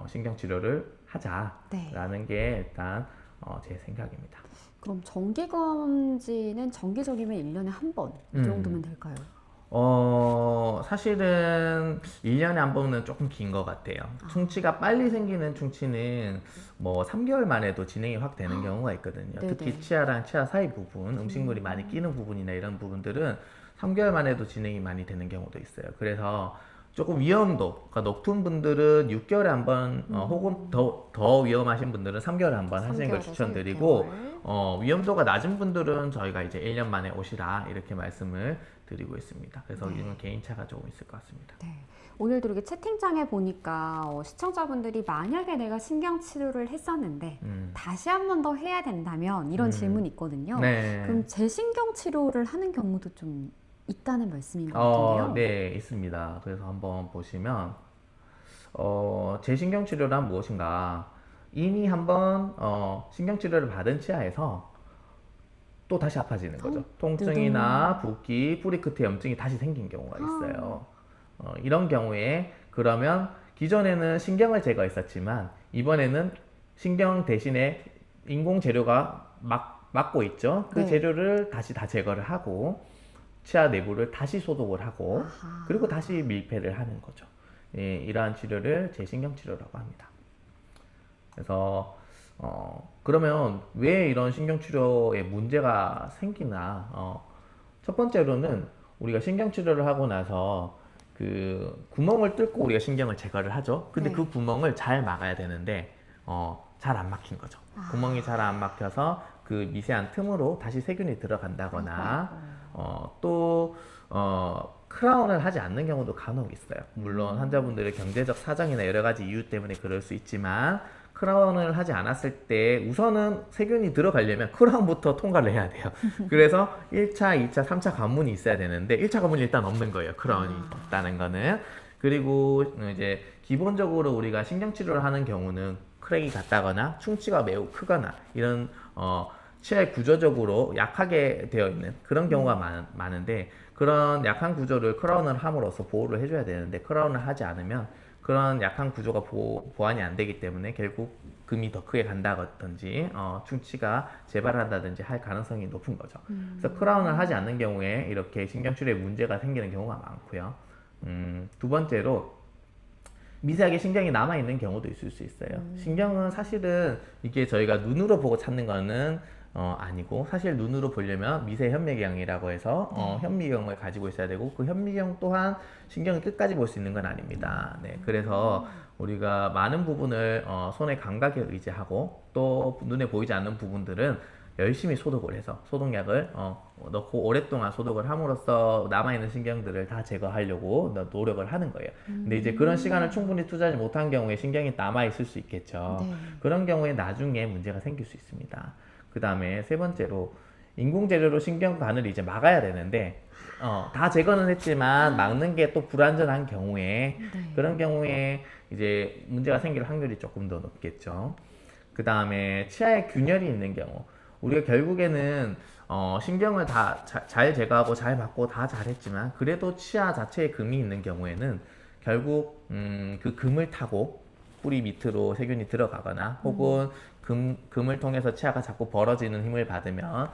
신경치료를 하자라는 게 일단 제 생각입니다. 그럼 정기 검진은 정기적이면 1년에 한 번 이 정도면 될까요? 사실은 1년에 한 번은 조금 긴 것 같아요. 충치가 빨리 생기는 충치는 뭐 3개월 만에도 진행이 확 되는 경우가 있거든요. 네네. 특히 치아랑 치아 사이 부분, 음식물이 많이 끼는 부분이나 이런 부분들은 3개월 만에도 진행이 많이 되는 경우도 있어요. 그래서 조금 위험도가 높은 분들은 6개월에 한 번, 혹은 더 위험하신 분들은 3개월에 한 번 하시는 걸 3개월에서 추천드리고, 6개월. 위험도가 낮은 분들은 저희가 이제 1년 만에 오시라 이렇게 말씀을 드리고 있습니다. 그래서 네. 이건 개인차가 조금 있을 것 같습니다. 네. 오늘도 이렇게 채팅창에 보니까 시청자분들이 만약에 내가 신경치료를 했었는데 다시 한 번 더 해야 된다면 이런 질문이 있거든요. 네. 그럼 재신경치료를 하는 경우도 좀 있다는 말씀인 것 같은데요. 네, 있습니다. 그래서 한번 보시면, 재신경치료란 무엇인가? 이미 한번 신경치료를 받은 치아에서 또 다시 아파지는 거죠. 통증이나 붓기, 뿌리 끝에 염증이 다시 생긴 경우가 있어요. 이런 경우에 그러면 기존에는 신경을 제거했었지만 이번에는 신경 대신에 인공 재료가 막고 있죠. 그 네. 재료를 다시 다 제거를 하고 치아 내부를 다시 소독을 하고 아하. 그리고 다시 밀폐를 하는 거죠. 예, 이러한 치료를 재신경치료라고 합니다. 그래서 그러면 왜 이런 신경치료에 문제가 생기나? 첫 번째로는 우리가 신경치료를 하고 나서 그 구멍을 뚫고 우리가 신경을 제거를 하죠. 근데 네. 그 구멍을 잘 막아야 되는데 잘 안 막힌 거죠. 구멍이 잘 안 막혀서 그 미세한 틈으로 다시 세균이 들어간다거나 또 크라운을 하지 않는 경우도 간혹 있어요. 물론 환자분들의 경제적 사정이나 여러 가지 이유 때문에 그럴 수 있지만 크라운을 하지 않았을 때 우선은 세균이 들어가려면 크라운부터 통과를 해야 돼요. 그래서 1차, 2차, 3차 관문이 있어야 되는데 1차 관문이 일단 없는 거예요. 크라운이 없다는 거는. 그리고 이제 기본적으로 우리가 신경치료를 하는 경우는 크랙이 같다거나 충치가 매우 크거나 이런 치아의 구조적으로 약하게 되어 있는 그런 경우가 많은데 그런 약한 구조를 크라운을 함으로써 보호를 해줘야 되는데 크라운을 하지 않으면 그런 약한 구조가 보완이 안 되기 때문에 결국 금이 더 크게 간다든지 충치가 재발한다든지 할 가능성이 높은 거죠. 그래서 크라운을 하지 않는 경우에 이렇게 신경치료에 문제가 생기는 경우가 많고요. 두 번째로 미세하게 신경이 남아있는 경우도 있을 수 있어요. 신경은 사실은 이게 저희가 눈으로 보고 찾는 거는 아니고, 사실 눈으로 보려면 미세 현미경이라고 해서 현미경을 가지고 있어야 되고, 그 현미경 또한 신경을 끝까지 볼 수 있는 건 아닙니다. 네, 그래서 우리가 많은 부분을 손의 감각에 의지하고, 또 눈에 보이지 않는 부분들은 열심히 소독을 해서 소독약을 넣고 오랫동안 소독을 함으로써 남아있는 신경들을 다 제거하려고 노력을 하는 거예요. 근데 이제 그런 시간을 충분히 투자하지 못한 경우에 신경이 남아있을 수 있겠죠. 네. 그런 경우에 나중에 문제가 생길 수 있습니다. 그 다음에 세 번째로 인공재료로 신경관을 이제 막아야 되는데 다 제거는 했지만 막는 게 또 불완전한 경우에 네. 그런 경우에 이제 문제가 생길 확률이 조금 더 높겠죠. 그 다음에 치아에 균열이 있는 경우, 우리가 결국에는 신경을 다 잘 제거하고 잘 막고 다 잘했지만 그래도 치아 자체에 금이 있는 경우에는 결국 그 금을 타고 뿌리 밑으로 세균이 들어가거나 혹은 금을 통해서 치아가 자꾸 벌어지는 힘을 받으면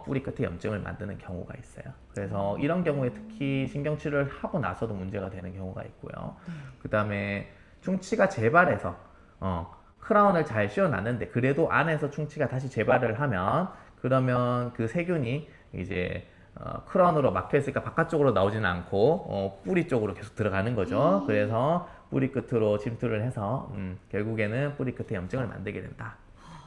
뿌리 끝에 염증을 만드는 경우가 있어요. 그래서 이런 경우에 특히 신경치료를 하고 나서도 문제가 되는 경우가 있고요. 그 다음에 충치가 재발해서 크라운을 잘 씌워놨는데 그래도 안에서 충치가 다시 재발을 하면, 그러면 그 세균이 이제 크라운으로 막혀있으니까 바깥쪽으로 나오지는 않고 뿌리 쪽으로 계속 들어가는 거죠. 그래서 뿌리 끝으로 침투를 해서 결국에는 뿌리 끝에 염증을 만들게 된다.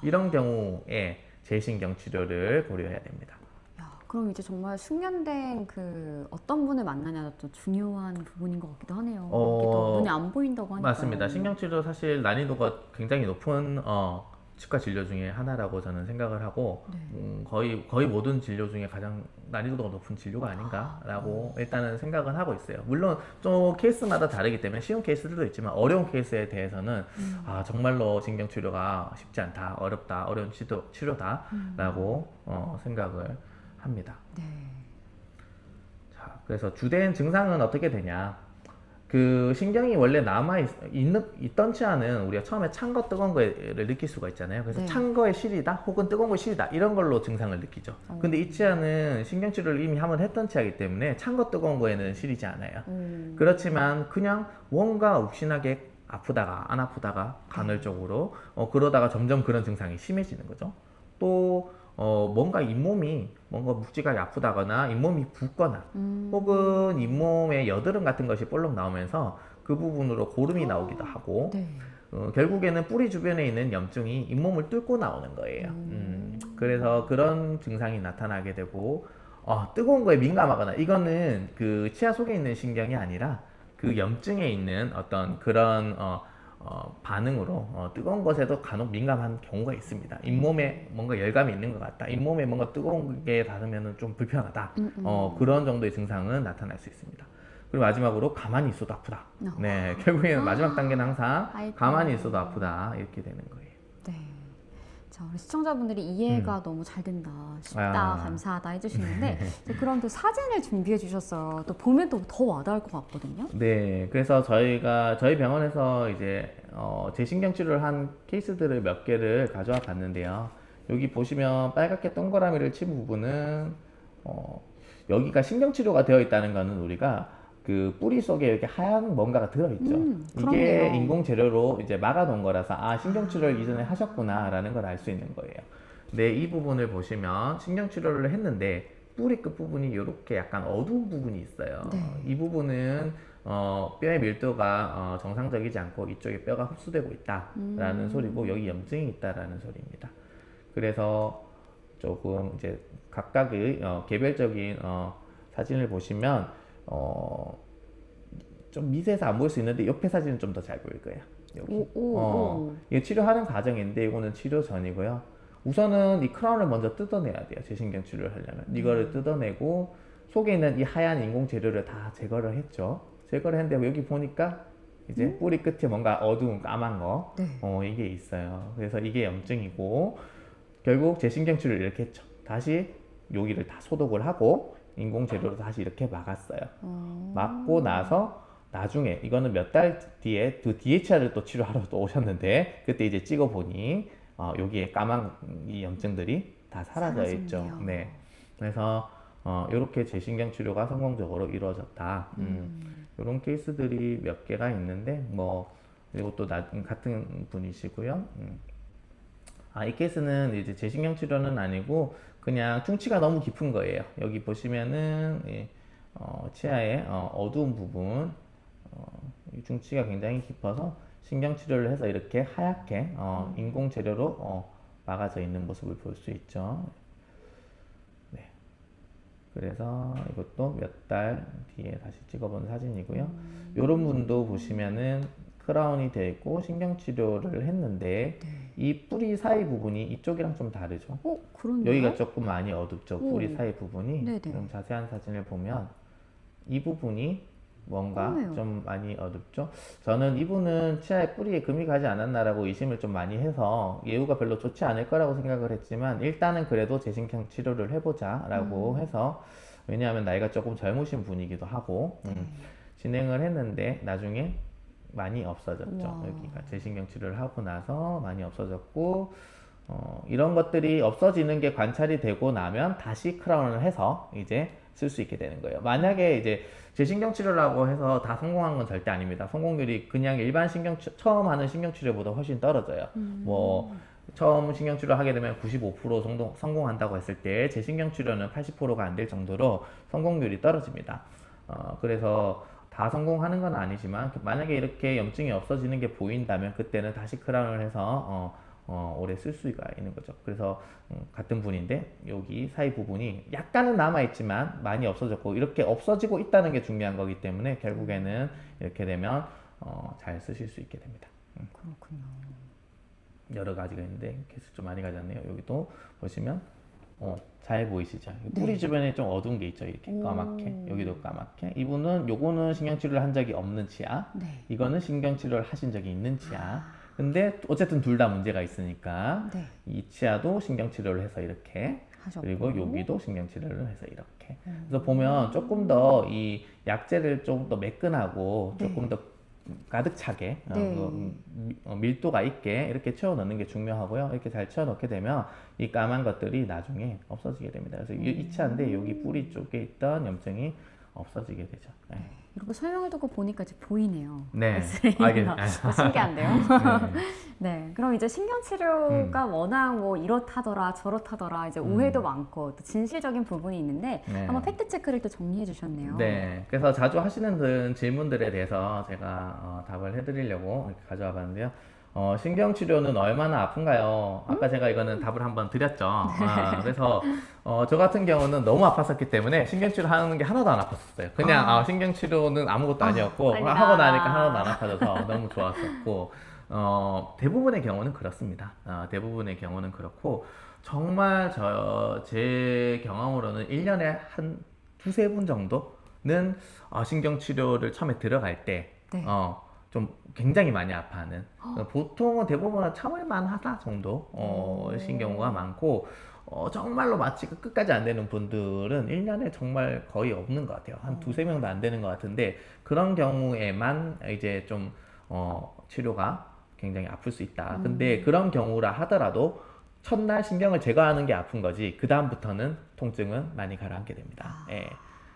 이런 경우에 재신경 치료를 고려해야 됩니다. 야, 그럼 이제 정말 숙련된 그 어떤 분을 만나냐도 중요한 부분인 것 같기도 하네요. 이게 또 눈에 안 보인다고 하니까. 맞습니다. 신경치료 사실 난이도가 굉장히 높은 치과 진료 중에 하나라고 저는 생각을 하고, 거의 모든 진료 중에 가장 난이도가 높은 진료가 아닌가라고 일단은 생각은 하고 있어요. 물론 좀 케이스마다 다르기 때문에 쉬운 케이스들도 있지만 어려운 케이스에 대해서는 정말로 신경치료가 쉽지 않다, 어렵다, 어려운 치료다라고 생각을 합니다. 네. 자, 그래서 주된 증상은 어떻게 되냐? 그 신경이 원래 있던 치아는 우리가 처음에 찬 거 뜨거운 거를 느낄 수가 있잖아요. 그래서 네. 찬 거에 시리다 혹은 뜨거운 거에 시리다 이런 걸로 증상을 느끼죠. 근데 이 치아는 신경치료를 이미 한번 했던 치아이기 때문에 찬 거 뜨거운 거에는 시리지 않아요. 그렇지만 그냥 뭔가 욱신하게 아프다가 안 아프다가 간헐적으로 그러다가 점점 그런 증상이 심해지는 거죠. 또 뭔가 잇몸이 뭔가 묵직하게 아프다거나 잇몸이 붓거나 혹은 잇몸에 여드름 같은 것이 볼록 나오면서 그 부분으로 고름이 나오기도 하고 네. 결국에는 뿌리 주변에 있는 염증이 잇몸을 뚫고 나오는 거예요. 그래서 그런 증상이 나타나게 되고 뜨거운 거에 민감하거나, 이거는 그 치아 속에 있는 신경이 아니라 그 염증에 있는 어떤 그런 반응으로 뜨거운 것에도 간혹 민감한 경우가 있습니다. 잇몸에 뭔가 열감이 있는 것 같다, 잇몸에 뭔가 뜨거운 게 닿으면 좀 불편하다, 그런 정도의 증상은 나타날 수 있습니다. 그리고 마지막으로 가만히 있어도 아프다. 네, 결국에는 마지막 단계는 항상 아이고. 가만히 있어도 아프다 이렇게 되는 거예요. 네. 자, 우리 시청자분들이 이해가 너무 잘 된다, 쉽다, 감사하다 해주시는데 그럼 또 사진을 준비해 주셨어요. 또 보면 또 더 와닿을 것 같거든요. 네, 그래서 저희 병원에서 이제 재신경 치료를 한 케이스들을 몇 개를 가져와 봤는데요. 여기 보시면 빨갛게 동그라미를 친 부분은 여기가 신경 치료가 되어 있다는 거는 우리가 그 뿌리 속에 이렇게 하얀 뭔가가 들어있죠. 이게 그렇네요. 인공 재료로 이제 막아놓은 거라서 신경 치료를 이전에 하셨구나라는 걸 알 수 있는 거예요. 근데 이 부분을 보시면 신경 치료를 했는데 뿌리 끝 부분이 이렇게 약간 어두운 부분이 있어요. 이 부분은 뼈의 밀도가 정상적이지 않고 이쪽에 뼈가 흡수되고 있다라는 소리고, 여기 염증이 있다라는 소리입니다. 그래서 조금 이제 각각의 개별적인 사진을 보시면 좀 미세해서 안 보일 수 있는데 옆에 사진은 좀 더 잘 보일 거예요. 여기. 이게 치료하는 과정인데 이거는 치료 전이고요. 우선은 이 크라운을 먼저 뜯어내야 돼요. 재신경 치료를 하려면 이거를 뜯어내고 속에 있는 이 하얀 인공 재료를 다 제거를 했죠. 제거를 했는데 여기 보니까 이제 뿌리 끝에 뭔가 어두운 까만 거, 이게 있어요. 그래서 이게 염증이고, 결국 재신경 치료를 이렇게 했죠. 다시 여기를 다 소독을 하고 인공 재료로 다시 이렇게 막았어요. 막고 나서 나중에 이거는 몇 달 뒤에 그 DHR을 또 치료하러 또 오셨는데 그때 이제 찍어보니 여기에 까만 이 염증들이 다 사라져 있죠. 사라졌네요. 네. 그래서 이렇게 재신경 치료가 성공적으로 이루어졌다. 이런 케이스들이 몇 개가 있는데 그리고 또 같은 분이시고요. 이 케이스는 이제 재신경 치료는 아니고 그냥 충치가 너무 깊은 거예요. 여기 보시면은 치아의 어두운 부분, 이 충치가 굉장히 깊어서 신경 치료를 해서 이렇게 하얗게 인공 재료로 막아져 있는 모습을 볼 수 있죠. 네. 그래서 이것도 몇 달 뒤에 다시 찍어본 사진이고요. 이런 분도 보시면은 크라운이 되어 있고 신경 치료를 했는데 이 뿌리 사이 부분이 이쪽이랑 좀 다르죠. 그런데요? 여기가 조금 많이 어둡죠. 뿌리 사이 부분이. 네네. 좀 자세한 사진을 보면 이 부분이 뭔가 그러네요. 좀 많이 어둡죠. 저는 이분은 치아에 뿌리에 금이 가지 않았나라고 의심을 좀 많이 해서 예후가 별로 좋지 않을 거라고 생각을 했지만 일단은 그래도 재신경 치료를 해보자라고 해서, 왜냐하면 나이가 조금 젊으신 분이기도 하고 진행을 했는데 나중에 많이 없어졌죠. 와. 여기가 재신경 치료를 하고 나서 많이 없어졌고, 이런 것들이 없어지는 게 관찰이 되고 나면 다시 크라운을 해서 이제 쓸 수 있게 되는 거예요. 만약에 이제 재신경 치료라고 해서 다 성공한 건 절대 아닙니다. 성공률이 그냥 일반 처음 하는 신경 치료보다 훨씬 떨어져요. 처음 신경 치료 하게 되면 95% 정도 성공한다고 했을 때 재신경 치료는 80%가 안 될 정도로 성공률이 떨어집니다. 그래서 다 성공하는 건 아니지만 만약에 이렇게 염증이 없어지는 게 보인다면 그때는 다시 크라운을 해서 오래 쓸 수가 있는 거죠. 그래서 같은 분인데 여기 사이 부분이 약간은 남아있지만 많이 없어졌고, 이렇게 없어지고 있다는 게 중요한 거기 때문에 결국에는 이렇게 되면 잘 쓰실 수 있게 됩니다. 그렇군요. 여러 가지가 있는데 개수 좀 많이 가지 않네요. 여기도 보시면 잘 보이시죠? 뿌리 주변에 좀 어두운 게 있죠. 이렇게 까맣게. 여기도 까맣게. 요거는 신경치료를 한 적이 없는 치아. 네. 이거는 신경치료를 하신 적이 있는 치아. 근데 어쨌든 둘 다 문제가 있으니까 네. 이 치아도 신경치료를 해서 이렇게, 하셨고. 그리고 여기도 신경치료를 해서 이렇게. 그래서 보면 조금 더 이 약재를 좀 더 매끈하고 조금 더 가득 차게 밀도가 있게 이렇게 채워 넣는 게 중요하고요. 이렇게 잘 채워 넣게 되면 이 까만 것들이 나중에 없어지게 됩니다. 그래서 이 치아인데 여기 뿌리 쪽에 있던 염증이 없어지게 되죠. 네. 이렇게 설명을 듣고 보니까 이제 보이네요. 네. 엑스레이가. 신기한데요? 네. 그럼 이제 신경치료가 워낙 뭐 이렇다더라 저렇다더라 이제 오해도 많고 또 진실적인 부분이 있는데 네. 한번 팩트체크를 또 정리해 주셨네요. 네, 그래서 자주 하시는 질문들에 대해서 제가 답을 해드리려고 이렇게 가져와 봤는데요. 신경치료는 얼마나 아픈가요? 아까 제가 이거는 답을 한번 드렸죠. 그래서 저 같은 경우는 너무 아팠었기 때문에 신경치료 하는 게 하나도 안 아팠었어요. 그냥 신경치료는 아무것도 아니었고 아니다. 하고 나니까 하나도 안 아파져서 너무 좋았었고, 대부분의 경우는 그렇습니다. 대부분의 경우는 그렇고, 정말 제 경험으로는 1년에 한 두세 분 정도는 신경치료를 처음에 들어갈 때 네. 좀 굉장히 많이 아파하는, 보통은 대부분은 참을만 하다 정도 신 경우가 많고, 정말로 마취가 끝까지 안 되는 분들은 1년에 정말 거의 없는 것 같아요. 한 두세 명도 안 되는 것 같은데, 그런 경우에만 이제 좀 치료가 굉장히 아플 수 있다. 근데 그런 경우라 하더라도 첫날 신경을 제거하는 게 아픈 거지 그 다음부터는 통증은 많이 가라앉게 됩니다. 예.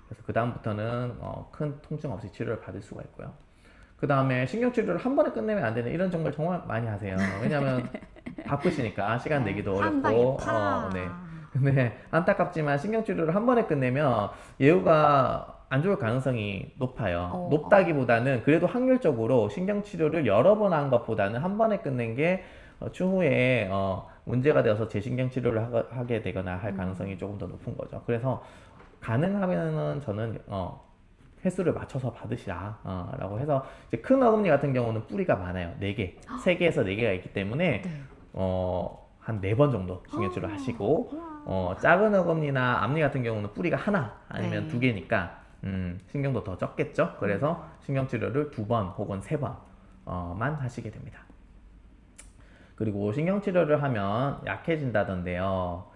그래서 그 다음부터는 큰 통증 없이 치료를 받을 수가 있고요. 그 다음에 신경치료를 한 번에 끝내면 안 되는 이런 정말 정말 많이 하세요. 왜냐하면 바쁘시니까 시간 내기도 한 방에 어렵고. 파. 네. 근데 안타깝지만 신경치료를 한 번에 끝내면 예후가 안 좋을 가능성이 높아요. 높다기보다는 그래도 확률적으로 신경치료를 여러 번 한 것보다는 한 번에 끝낸 게 추후에 문제가 되어서 재신경치료를 하게 되거나 할 가능성이 조금 더 높은 거죠. 그래서 가능하면은 저는 횟수를 맞춰서 받으시라 라고 해서, 이제 큰 어금니 같은 경우는 뿌리가 많아요. 4개, 3개에서 4개가 있기 때문에 한 4번 정도 신경치료를 하시고, 작은 어금니나 앞니 같은 경우는 뿌리가 하나 아니면 2개니까 신경도 더 적겠죠. 그래서 신경치료를 2번 혹은 3번만 하시게 됩니다. 그리고 신경치료를 하면 약해진다던데요.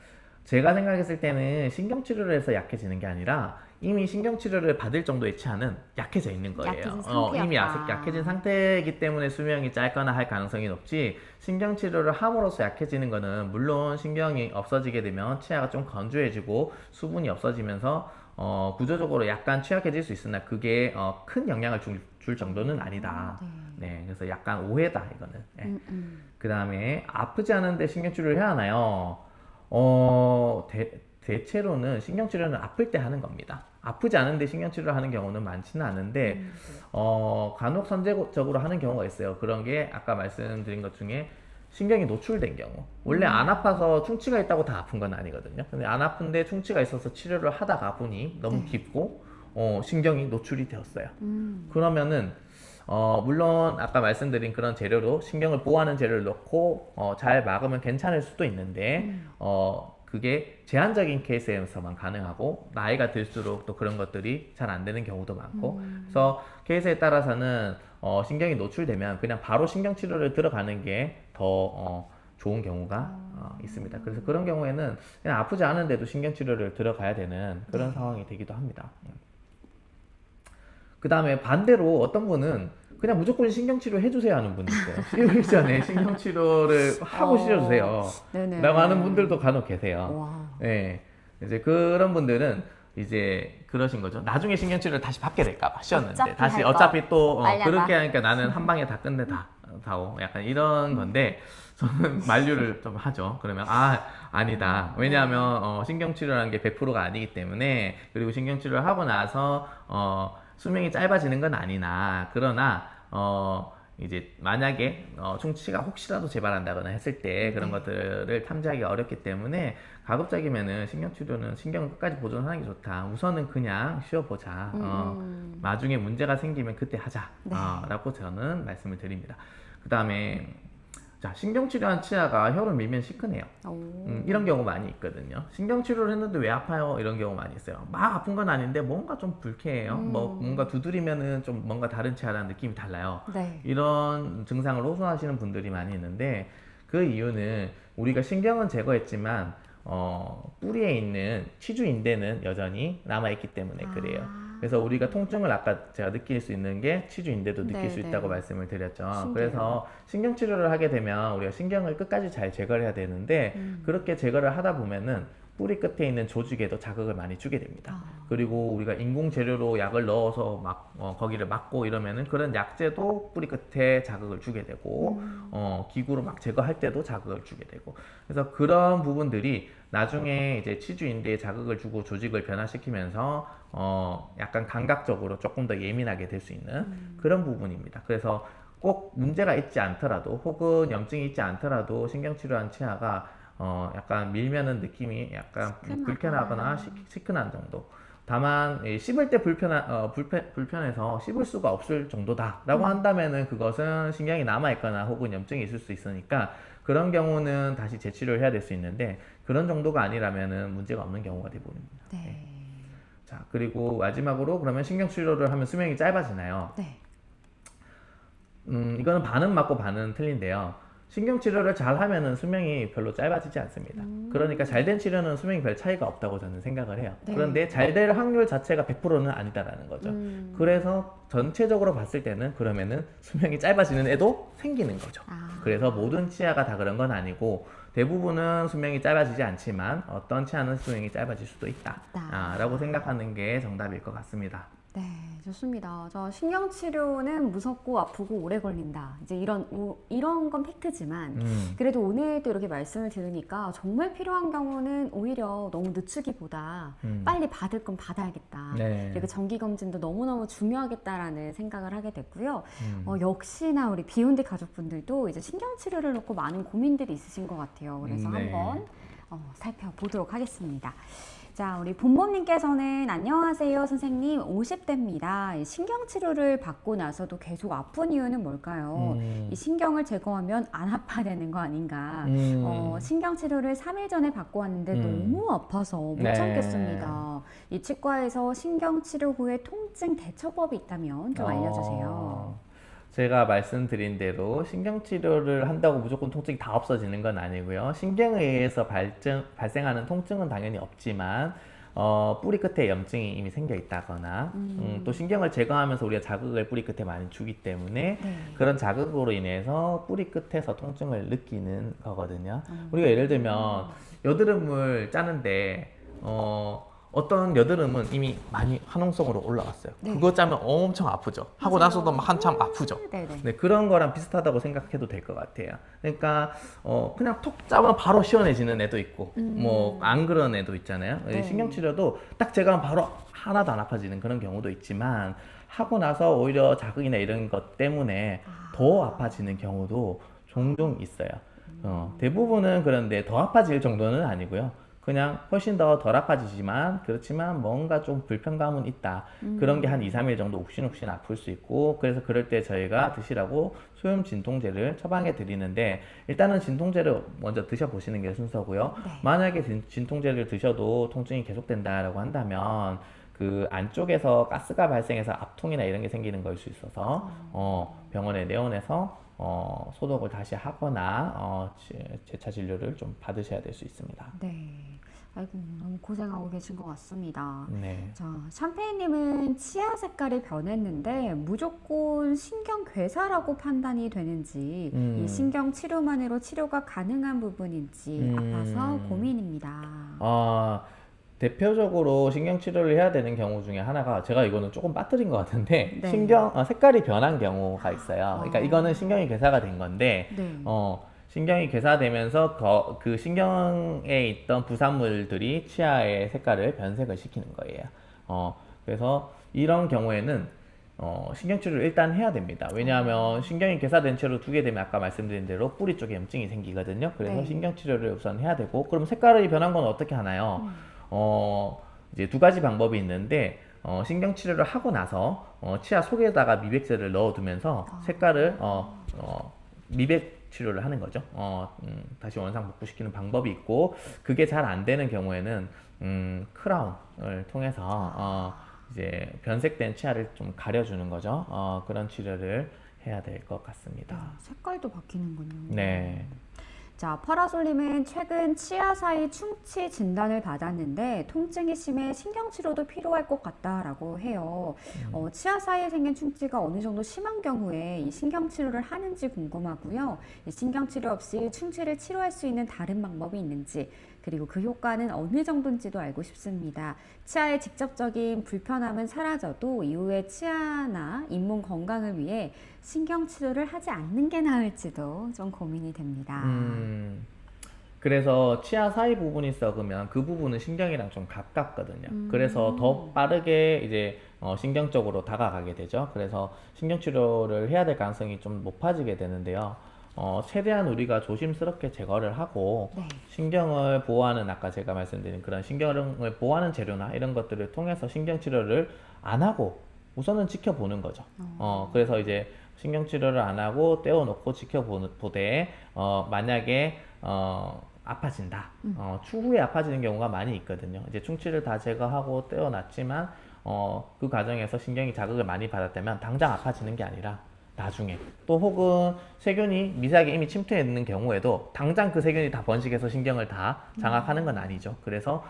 제가 생각했을 때는 신경치료를 해서 약해지는 게 아니라 이미 신경치료를 받을 정도의 치아는 약해져 있는 거예요. 약해진 상태였다. 이미 약해진 상태이기 때문에 수명이 짧거나 할 가능성이 높지, 신경치료를 함으로써 약해지는 거는 물론 신경이 없어지게 되면 치아가 좀 건조해지고 수분이 없어지면서 구조적으로 약간 취약해질 수 있으나 그게 큰 영향을 줄 정도는 아니다. 네, 그래서 약간 오해다 이거는. 네. 그 다음에 아프지 않은데 신경치료를 해야 하나요? 대체로는 신경치료는 아플 때 하는 겁니다. 아프지 않은데 신경치료를 하는 경우는 많지는 않은데 간혹 선제적으로 하는 경우가 있어요. 그런 게 아까 말씀드린 것 중에 신경이 노출된 경우, 원래 안 아파서 충치가 있다고 다 아픈 건 아니거든요. 근데 안 아픈데 충치가 있어서 치료를 하다가 보니 너무 깊고 신경이 노출이 되었어요. 그러면은 물론 아까 말씀드린 그런 재료로 신경을 보호하는 재료를 넣고 잘 막으면 괜찮을 수도 있는데 그게 제한적인 케이스에서만 가능하고 나이가 들수록 또 그런 것들이 잘 안 되는 경우도 많고 그래서 케이스에 따라서는 신경이 노출되면 그냥 바로 신경치료를 들어가는 게 더 좋은 경우가 있습니다. 그래서 그런 경우에는 그냥 아프지 않은데도 신경치료를 들어가야 되는 그런 상황이 되기도 합니다. 그 다음에 반대로 어떤 분은 그냥 무조건 신경치료 해주세요 하는 분이 있어요. 씌우기 전에 신경치료를 하고 씌워주세요 라고 하는 분들도 간혹 계세요. 와. 네, 이제 그런 분들은 이제 그러신 거죠. 나중에 신경치료를 다시 받게 될까봐 씌웠는데 어차피 또 그렇게 하니까 나는 한 방에 다 끝내다오 약간 이런 건데 저는 만류를 좀 하죠. 그러면 아니다. 왜냐하면 신경치료라는 게 100%가 아니기 때문에, 그리고 신경치료를 하고 나서 수명이 짧아지는 건 아니나, 그러나 이제 만약에 충치가 혹시라도 재발한다거나 했을 때 그런 것들을 탐지하기 어렵기 때문에 가급적이면은 신경치료는 신경을 끝까지 보존하는 게 좋다. 우선은 그냥 쉬어보자. 나중에 문제가 생기면 그때 하자. 라고 저는 말씀을 드립니다. 그 다음에 자, 신경치료한 치아가 혀로 밀면 시큰해요. 이런 경우 많이 있거든요. 신경치료를 했는데 왜 아파요? 이런 경우 많이 있어요. 막 아픈 건 아닌데 뭔가 좀 불쾌해요. 뭔가 두드리면은 좀 뭔가 다른 치아라는 느낌이 달라요. 네. 이런 증상을 호소하시는 분들이 많이 있는데 그 이유는 우리가 신경은 제거했지만 뿌리에 있는 치주인대는 여전히 남아있기 때문에 그래요. 그래서 우리가 통증을 아까 제가 느낄 수 있는 게 치주인대도 느낄 수 있다고 말씀을 드렸죠. 신기해요. 그래서 신경치료를 하게 되면 우리가 신경을 끝까지 잘 제거를 해야 되는데 그렇게 제거를 하다 보면은 뿌리 끝에 있는 조직에도 자극을 많이 주게 됩니다. 그리고 우리가 인공 재료로 약을 넣어서 막 거기를 막고 이러면은 그런 약재도 뿌리 끝에 자극을 주게 되고 기구로 막 제거할 때도 자극을 주게 되고, 그래서 그런 부분들이 나중에 이제 치주인대에 자극을 주고 조직을 변화시키면서 약간 감각적으로 조금 더 예민하게 될 수 있는 그런 부분입니다. 그래서 꼭 문제가 있지 않더라도 혹은 염증이 있지 않더라도 신경치료한 치아가 약간 밀면은 느낌이 약간 불편하거나 시큰한 정도. 다만 씹을 때 불편해서 씹을 수가 없을 정도다라고 한다면은 그것은 신경이 남아있거나 혹은 염증이 있을 수 있으니까 그런 경우는 다시 재치료를 해야 될 수 있는데, 그런 정도가 아니라면은 문제가 없는 경우가 대부분입니다. 네. 자, 그리고 마지막으로 그러면 신경치료를 하면 수명이 짧아지나요? 네. 이거는 반은 맞고 반은 틀린데요. 신경치료를 잘 하면은 수명이 별로 짧아지지 않습니다. 그러니까 잘된 치료는 수명이 별 차이가 없다고 저는 생각을 해요. 네. 그런데 잘 될 확률 자체가 100%는 아니다라는 거죠. 그래서 전체적으로 봤을 때는 그러면은 수명이 짧아지는 애도 생기는 거죠. 그래서 모든 치아가 다 그런 건 아니고 대부분은 수명이 짧아지지 않지만 어떤 치아는 수명이 짧아질 수도 있다. 라고 생각하는 게 정답일 것 같습니다. 네, 좋습니다. 저 신경치료는 무섭고 아프고 오래 걸린다. 이제 이런 건 팩트지만 그래도 오늘 또 이렇게 말씀을 들으니까 정말 필요한 경우는 오히려 너무 늦추기보다 빨리 받을 건 받아야겠다. 네. 그리고 정기검진도 너무너무 중요하겠다라는 생각을 하게 됐고요. 역시나 우리 비욘드 가족분들도 이제 신경치료를 놓고 많은 고민들이 있으신 것 같아요. 그래서 네. 한번 살펴보도록 하겠습니다. 자, 우리 본범님께서는 안녕하세요 선생님, 50대입니다. 신경치료를 받고 나서도 계속 아픈 이유는 뭘까요? 이 신경을 제거하면 안 아파야 되는 거 아닌가? 신경치료를 3일 전에 받고 왔는데 너무 아파서 못 네. 참겠습니다. 이 치과에서 신경치료 후에 통증 대처법이 있다면 좀 알려주세요. 제가 말씀드린 대로 신경치료를 한다고 무조건 통증이 다 없어지는 건 아니고요. 신경에 의해서 발생하는 통증은 당연히 없지만 뿌리 끝에 염증이 이미 생겨 있다거나 또 신경을 제거하면서 우리가 자극을 뿌리 끝에 많이 주기 때문에 네. 그런 자극으로 인해서 뿌리 끝에서 통증을 느끼는 거거든요. 우리가 예를 들면 여드름을 짜는데 어떤 여드름은 이미 많이 화농성으로 올라왔어요. 네. 그거 짜면 엄청 아프죠. 하고 나서도 막 한참 아프죠. 네네. 네, 그런 거랑 비슷하다고 생각해도 될 것 같아요. 그러니까 그냥 톡 짜면 바로 시원해지는 애도 있고 뭐 안 그런 애도 있잖아요. 네. 신경치료도 딱 제가 바로 하나도 안 아파지는 그런 경우도 있지만 하고 나서 오히려 자극이나 이런 것 때문에 더 아파지는 경우도 종종 있어요. 대부분은 그런데 더 아파질 정도는 아니고요. 그냥 훨씬 더 덜 아파지지만 그렇지만 뭔가 좀 불편감은 있다. 그런 게 한 2, 3일 정도 욱신욱신 아플 수 있고 그래서 그럴 때 저희가 드시라고 소염 진통제를 처방해 드리는데 일단은 진통제를 먼저 드셔보시는 게 순서고요. 네. 만약에 진통제를 드셔도 통증이 계속된다라고 한다면 그 안쪽에서 가스가 발생해서 압통이나 이런 게 생기는 걸 수 있어서 병원에 내원해서 소독을 다시 하거나 재차 진료를 좀 받으셔야 될 수 있습니다. 네. 아이고, 너무 고생하고 계신 것 같습니다. 네. 자, 샴페인님은 치아 색깔이 변했는데 무조건 신경괴사라고 판단이 되는지 이 신경 치료만으로 치료가 가능한 부분인지 아파서 고민입니다. 대표적으로 신경치료를 해야 되는 경우 중에 하나가 제가 이거는 조금 빠뜨린 것 같은데 네. 색깔이 변한 경우가 있어요. 그러니까 이거는 신경이 괴사가 된 건데 네. 신경이 괴사되면서 그 신경에 있던 부산물들이 치아의 색깔을 변색을 시키는 거예요. 그래서 이런 경우에는 신경치료를 일단 해야 됩니다. 왜냐하면 신경이 괴사된 채로 두게 되면 아까 말씀드린 대로 뿌리 쪽에 염증이 생기거든요. 그래서 네. 신경치료를 우선 해야 되고 그럼 색깔이 변한 건 어떻게 하나요? 이제 두 가지 방법이 있는데 신경치료를 하고 나서 치아 속에다가 미백제를 넣어두면서 색깔을 미백 치료를 하는 거죠. 다시 원상 복구시키는 방법이 있고 그게 잘 안 되는 경우에는 크라운을 통해서 이제 변색된 치아를 좀 가려주는 거죠. 그런 치료를 해야 될 것 같습니다. 색깔도 바뀌는군요. 네. 자, 파라솔님은 최근 치아 사이 충치 진단을 받았는데 통증이 심해 신경치료도 필요할 것 같다라고 해요. 치아 사이에 생긴 충치가 어느 정도 심한 경우에 이 신경치료를 하는지 궁금하고요. 이 신경치료 없이 충치를 치료할 수 있는 다른 방법이 있는지 그리고 그 효과는 어느 정도인지도 알고 싶습니다. 치아의 직접적인 불편함은 사라져도 이후에 치아나 잇몸 건강을 위해 신경치료를 하지 않는 게 나을지도 좀 고민이 됩니다. 그래서 치아 사이 부분이 썩으면 그 부분은 신경이랑 좀 가깝거든요. 그래서 더 빠르게 이제 신경적으로 다가가게 되죠. 그래서 신경치료를 해야 될 가능성이 좀 높아지게 되는데요. 최대한 우리가 조심스럽게 제거를 하고 네. 신경을 보호하는 아까 제가 말씀드린 그런 신경을 보호하는 재료나 이런 것들을 통해서 신경치료를 안 하고 우선은 지켜보는 거죠. 그래서 이제 신경치료를 안 하고 떼어놓고 지켜보되 만약에 아파진다. 추후에 아파지는 경우가 많이 있거든요. 이제 충치를 다 제거하고 떼어놨지만 그 과정에서 신경이 자극을 많이 받았다면 당장 아파지는 게 아니라 나중에 또 혹은 세균이 미세하게 이미 침투해 있는 경우에도 당장 그 세균이 다 번식해서 신경을 다 장악하는 건 아니죠. 그래서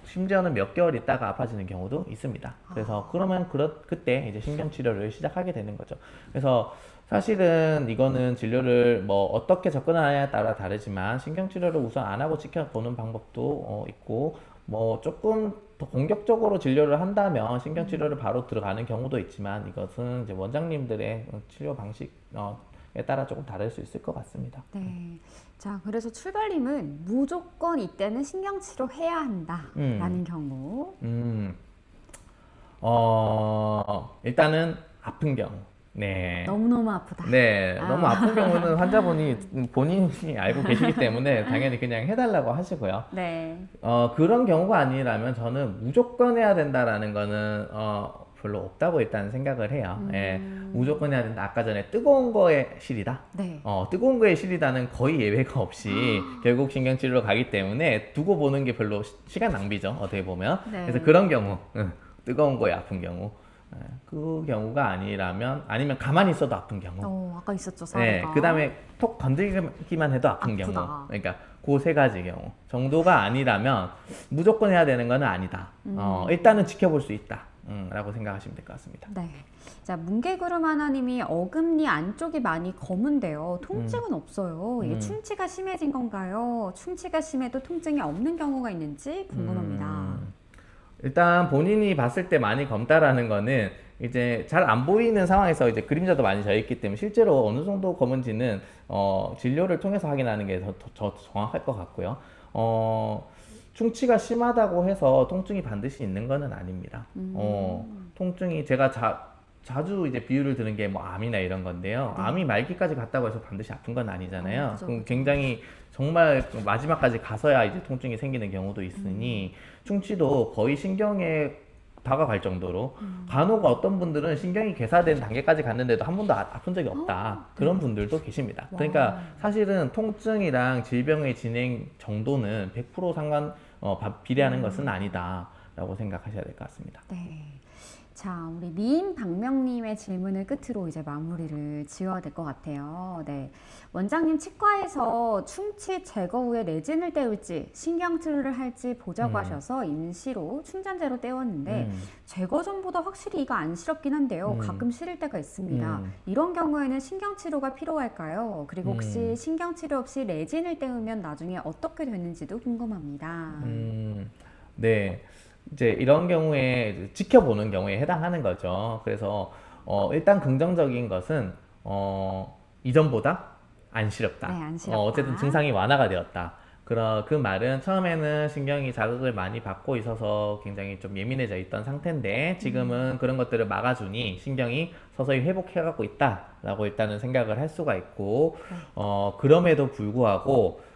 심지어는 몇 개월 있다가 아파지는 경우도 있습니다. 그래서 그러면 그때 이제 신경치료를 시작하게 되는 거죠. 그래서 사실은 이거는 진료를 뭐 어떻게 접근하냐에 따라 다르지만 신경치료를 우선 안 하고 지켜보는 방법도 있고 뭐 조금 더 공격적으로 진료를 한다면 신경치료를 바로 들어가는 경우도 있지만 이것은 이제 원장님들의 치료 방식에 따라 조금 다를 수 있을 것 같습니다. 네. 자, 그래서 출발님은 무조건 이때는 신경치료 해야 한다라는 경우. 일단은 아픈 경우. 네. 너무너무 아프다. 네, 너무 아픈 경우는 환자분이 본인이 알고 계시기 때문에 당연히 그냥 해달라고 하시고요. 네. 그런 경우가 아니라면 저는 무조건 해야 된다라는 거는 별로 없다고 일단 생각을 해요. 예, 무조건 해야 된다. 아까 전에 뜨거운 거에 실이다. 네. 뜨거운 거에 실이다는 거의 예외가 없이 결국 신경치료로 가기 때문에 두고 보는 게 별로 시간 낭비죠. 어떻게 보면. 네. 그래서 그런 경우, 뜨거운 거에 아픈 경우. 그 경우가 아니면 가만히 있어도 아픈 경우. 아까 있었죠, 네, 사례가. 그 다음에 톡 건드리기만 해도 아픈 아프다. 경우. 그러니까 그 세 가지 경우 정도가 아니라면 무조건 해야 되는 거는 아니다. 일단은 지켜볼 수 있다. 라고 생각하시면 될 것 같습니다. 네. 자, 뭉게구름 하나님이 어금니 안쪽이 많이 검은데요. 통증은 없어요. 이게 충치가 심해진 건가요? 충치가 심해도 통증이 없는 경우가 있는지 궁금합니다. 일단 본인이 봤을 때 많이 검다라는 거는 이제 잘 안 보이는 상황에서 이제 그림자도 많이 져 있기 때문에 실제로 어느 정도 검은지는 진료를 통해서 확인하는 게 더 정확할 것 같고요. 충치가 심하다고 해서 통증이 반드시 있는 거는 아닙니다. 통증이 제가 자주 이제 비유를 드는 게 뭐 암이나 이런 건데요. 암이 말기까지 갔다고 해서 반드시 아픈 건 아니잖아요. 그죠, 그럼 그죠. 굉장히 정말 마지막까지 가서야 이제 통증이 생기는 경우도 있으니 충치도 거의 신경에 다가갈 정도로 간혹 어떤 분들은 신경이 괴사된 단계까지 갔는데도 한 번도 아픈 적이 없다. 그런 분들도 계십니다. 그러니까 사실은 통증이랑 질병의 진행 정도는 100% 비례하는 것은 아니다라고 생각하셔야 될 것 같습니다. 네. 자, 우리 미인 박명님의 질문을 끝으로 이제 마무리를 지어야 될 것 같아요. 네. 원장님 치과에서 충치 제거 후에 내진을 때울지 신경치료를 할지 보자고 하셔서 임시로 충전재로 때웠는데 제거 전보다 확실히 이가 안 시렵긴 한데요. 가끔 시릴 때가 있습니다. 이런 경우에는 신경치료가 필요할까요? 그리고 혹시 신경치료 없이 레진을 때우면 나중에 어떻게 되는지도 궁금합니다. 네. 이제 이런 경우에 지켜보는 경우에 해당하는 거죠. 그래서 일단 긍정적인 것은 이전보다 안 시렵다. 네, 안 시렵다. 어쨌든 증상이 완화가 되었다. 그 말은 처음에는 신경이 자극을 많이 받고 있어서 굉장히 좀 예민해져 있던 상태인데 지금은 그런 것들을 막아주니 신경이 서서히 회복해가고 있다라고 일단은 생각을 할 수가 있고 그럼에도 불구하고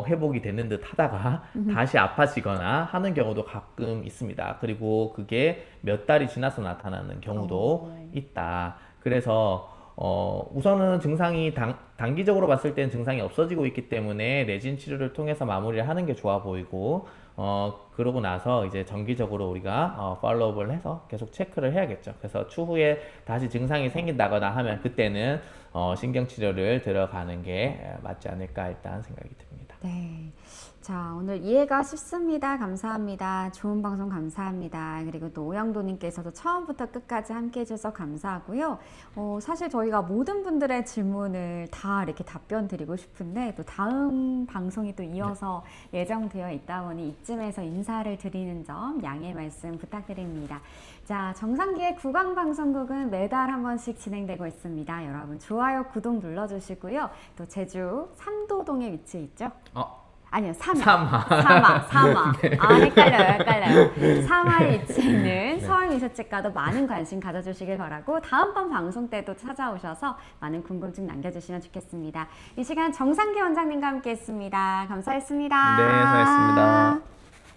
회복이 되는 듯 하다가 다시 아파지거나 하는 경우도 가끔 있습니다. 그리고 그게 몇 달이 지나서 나타나는 경우도 있다. 그래서 우선은 증상이 단기적으로 봤을 땐 증상이 없어지고 있기 때문에 내진 치료를 통해서 마무리를 하는 게 좋아 보이고 그러고 나서 이제 정기적으로 우리가 팔로우업을 해서 계속 체크를 해야겠죠. 그래서 추후에 다시 증상이 생긴다거나 하면 그때는 신경치료를 들어가는 게 맞지 않을까 일단 생각이 듭니다. 네. 자, 오늘 이해가 쉽습니다. 감사합니다. 좋은 방송 감사합니다. 그리고 또 오영도님께서도 처음부터 끝까지 함께 해주셔서 감사하고요. 사실 저희가 모든 분들의 질문을 다 이렇게 답변 드리고 싶은데 또 다음 방송이 또 이어서 예정되어 있다 보니 이쯤에서 인사를 드리는 점 양해 말씀 부탁드립니다. 자, 정상기의 구강방송국은 매달 한 번씩 진행되고 있습니다. 여러분 좋아요, 구독 눌러주시고요. 또 제주 삼도동에 위치해 있죠? 아니요, 삼화. 네. 아, 헷갈려요. 삼화에 위치해 있는 서울미소치과도 많은 관심 가져주시길 바라고 다음번 방송 때도 찾아오셔서 많은 궁금증 남겨주시면 좋겠습니다. 이 시간 정상기 원장님과 함께 했습니다. 감사했습니다. 네, 수고하셨습니다.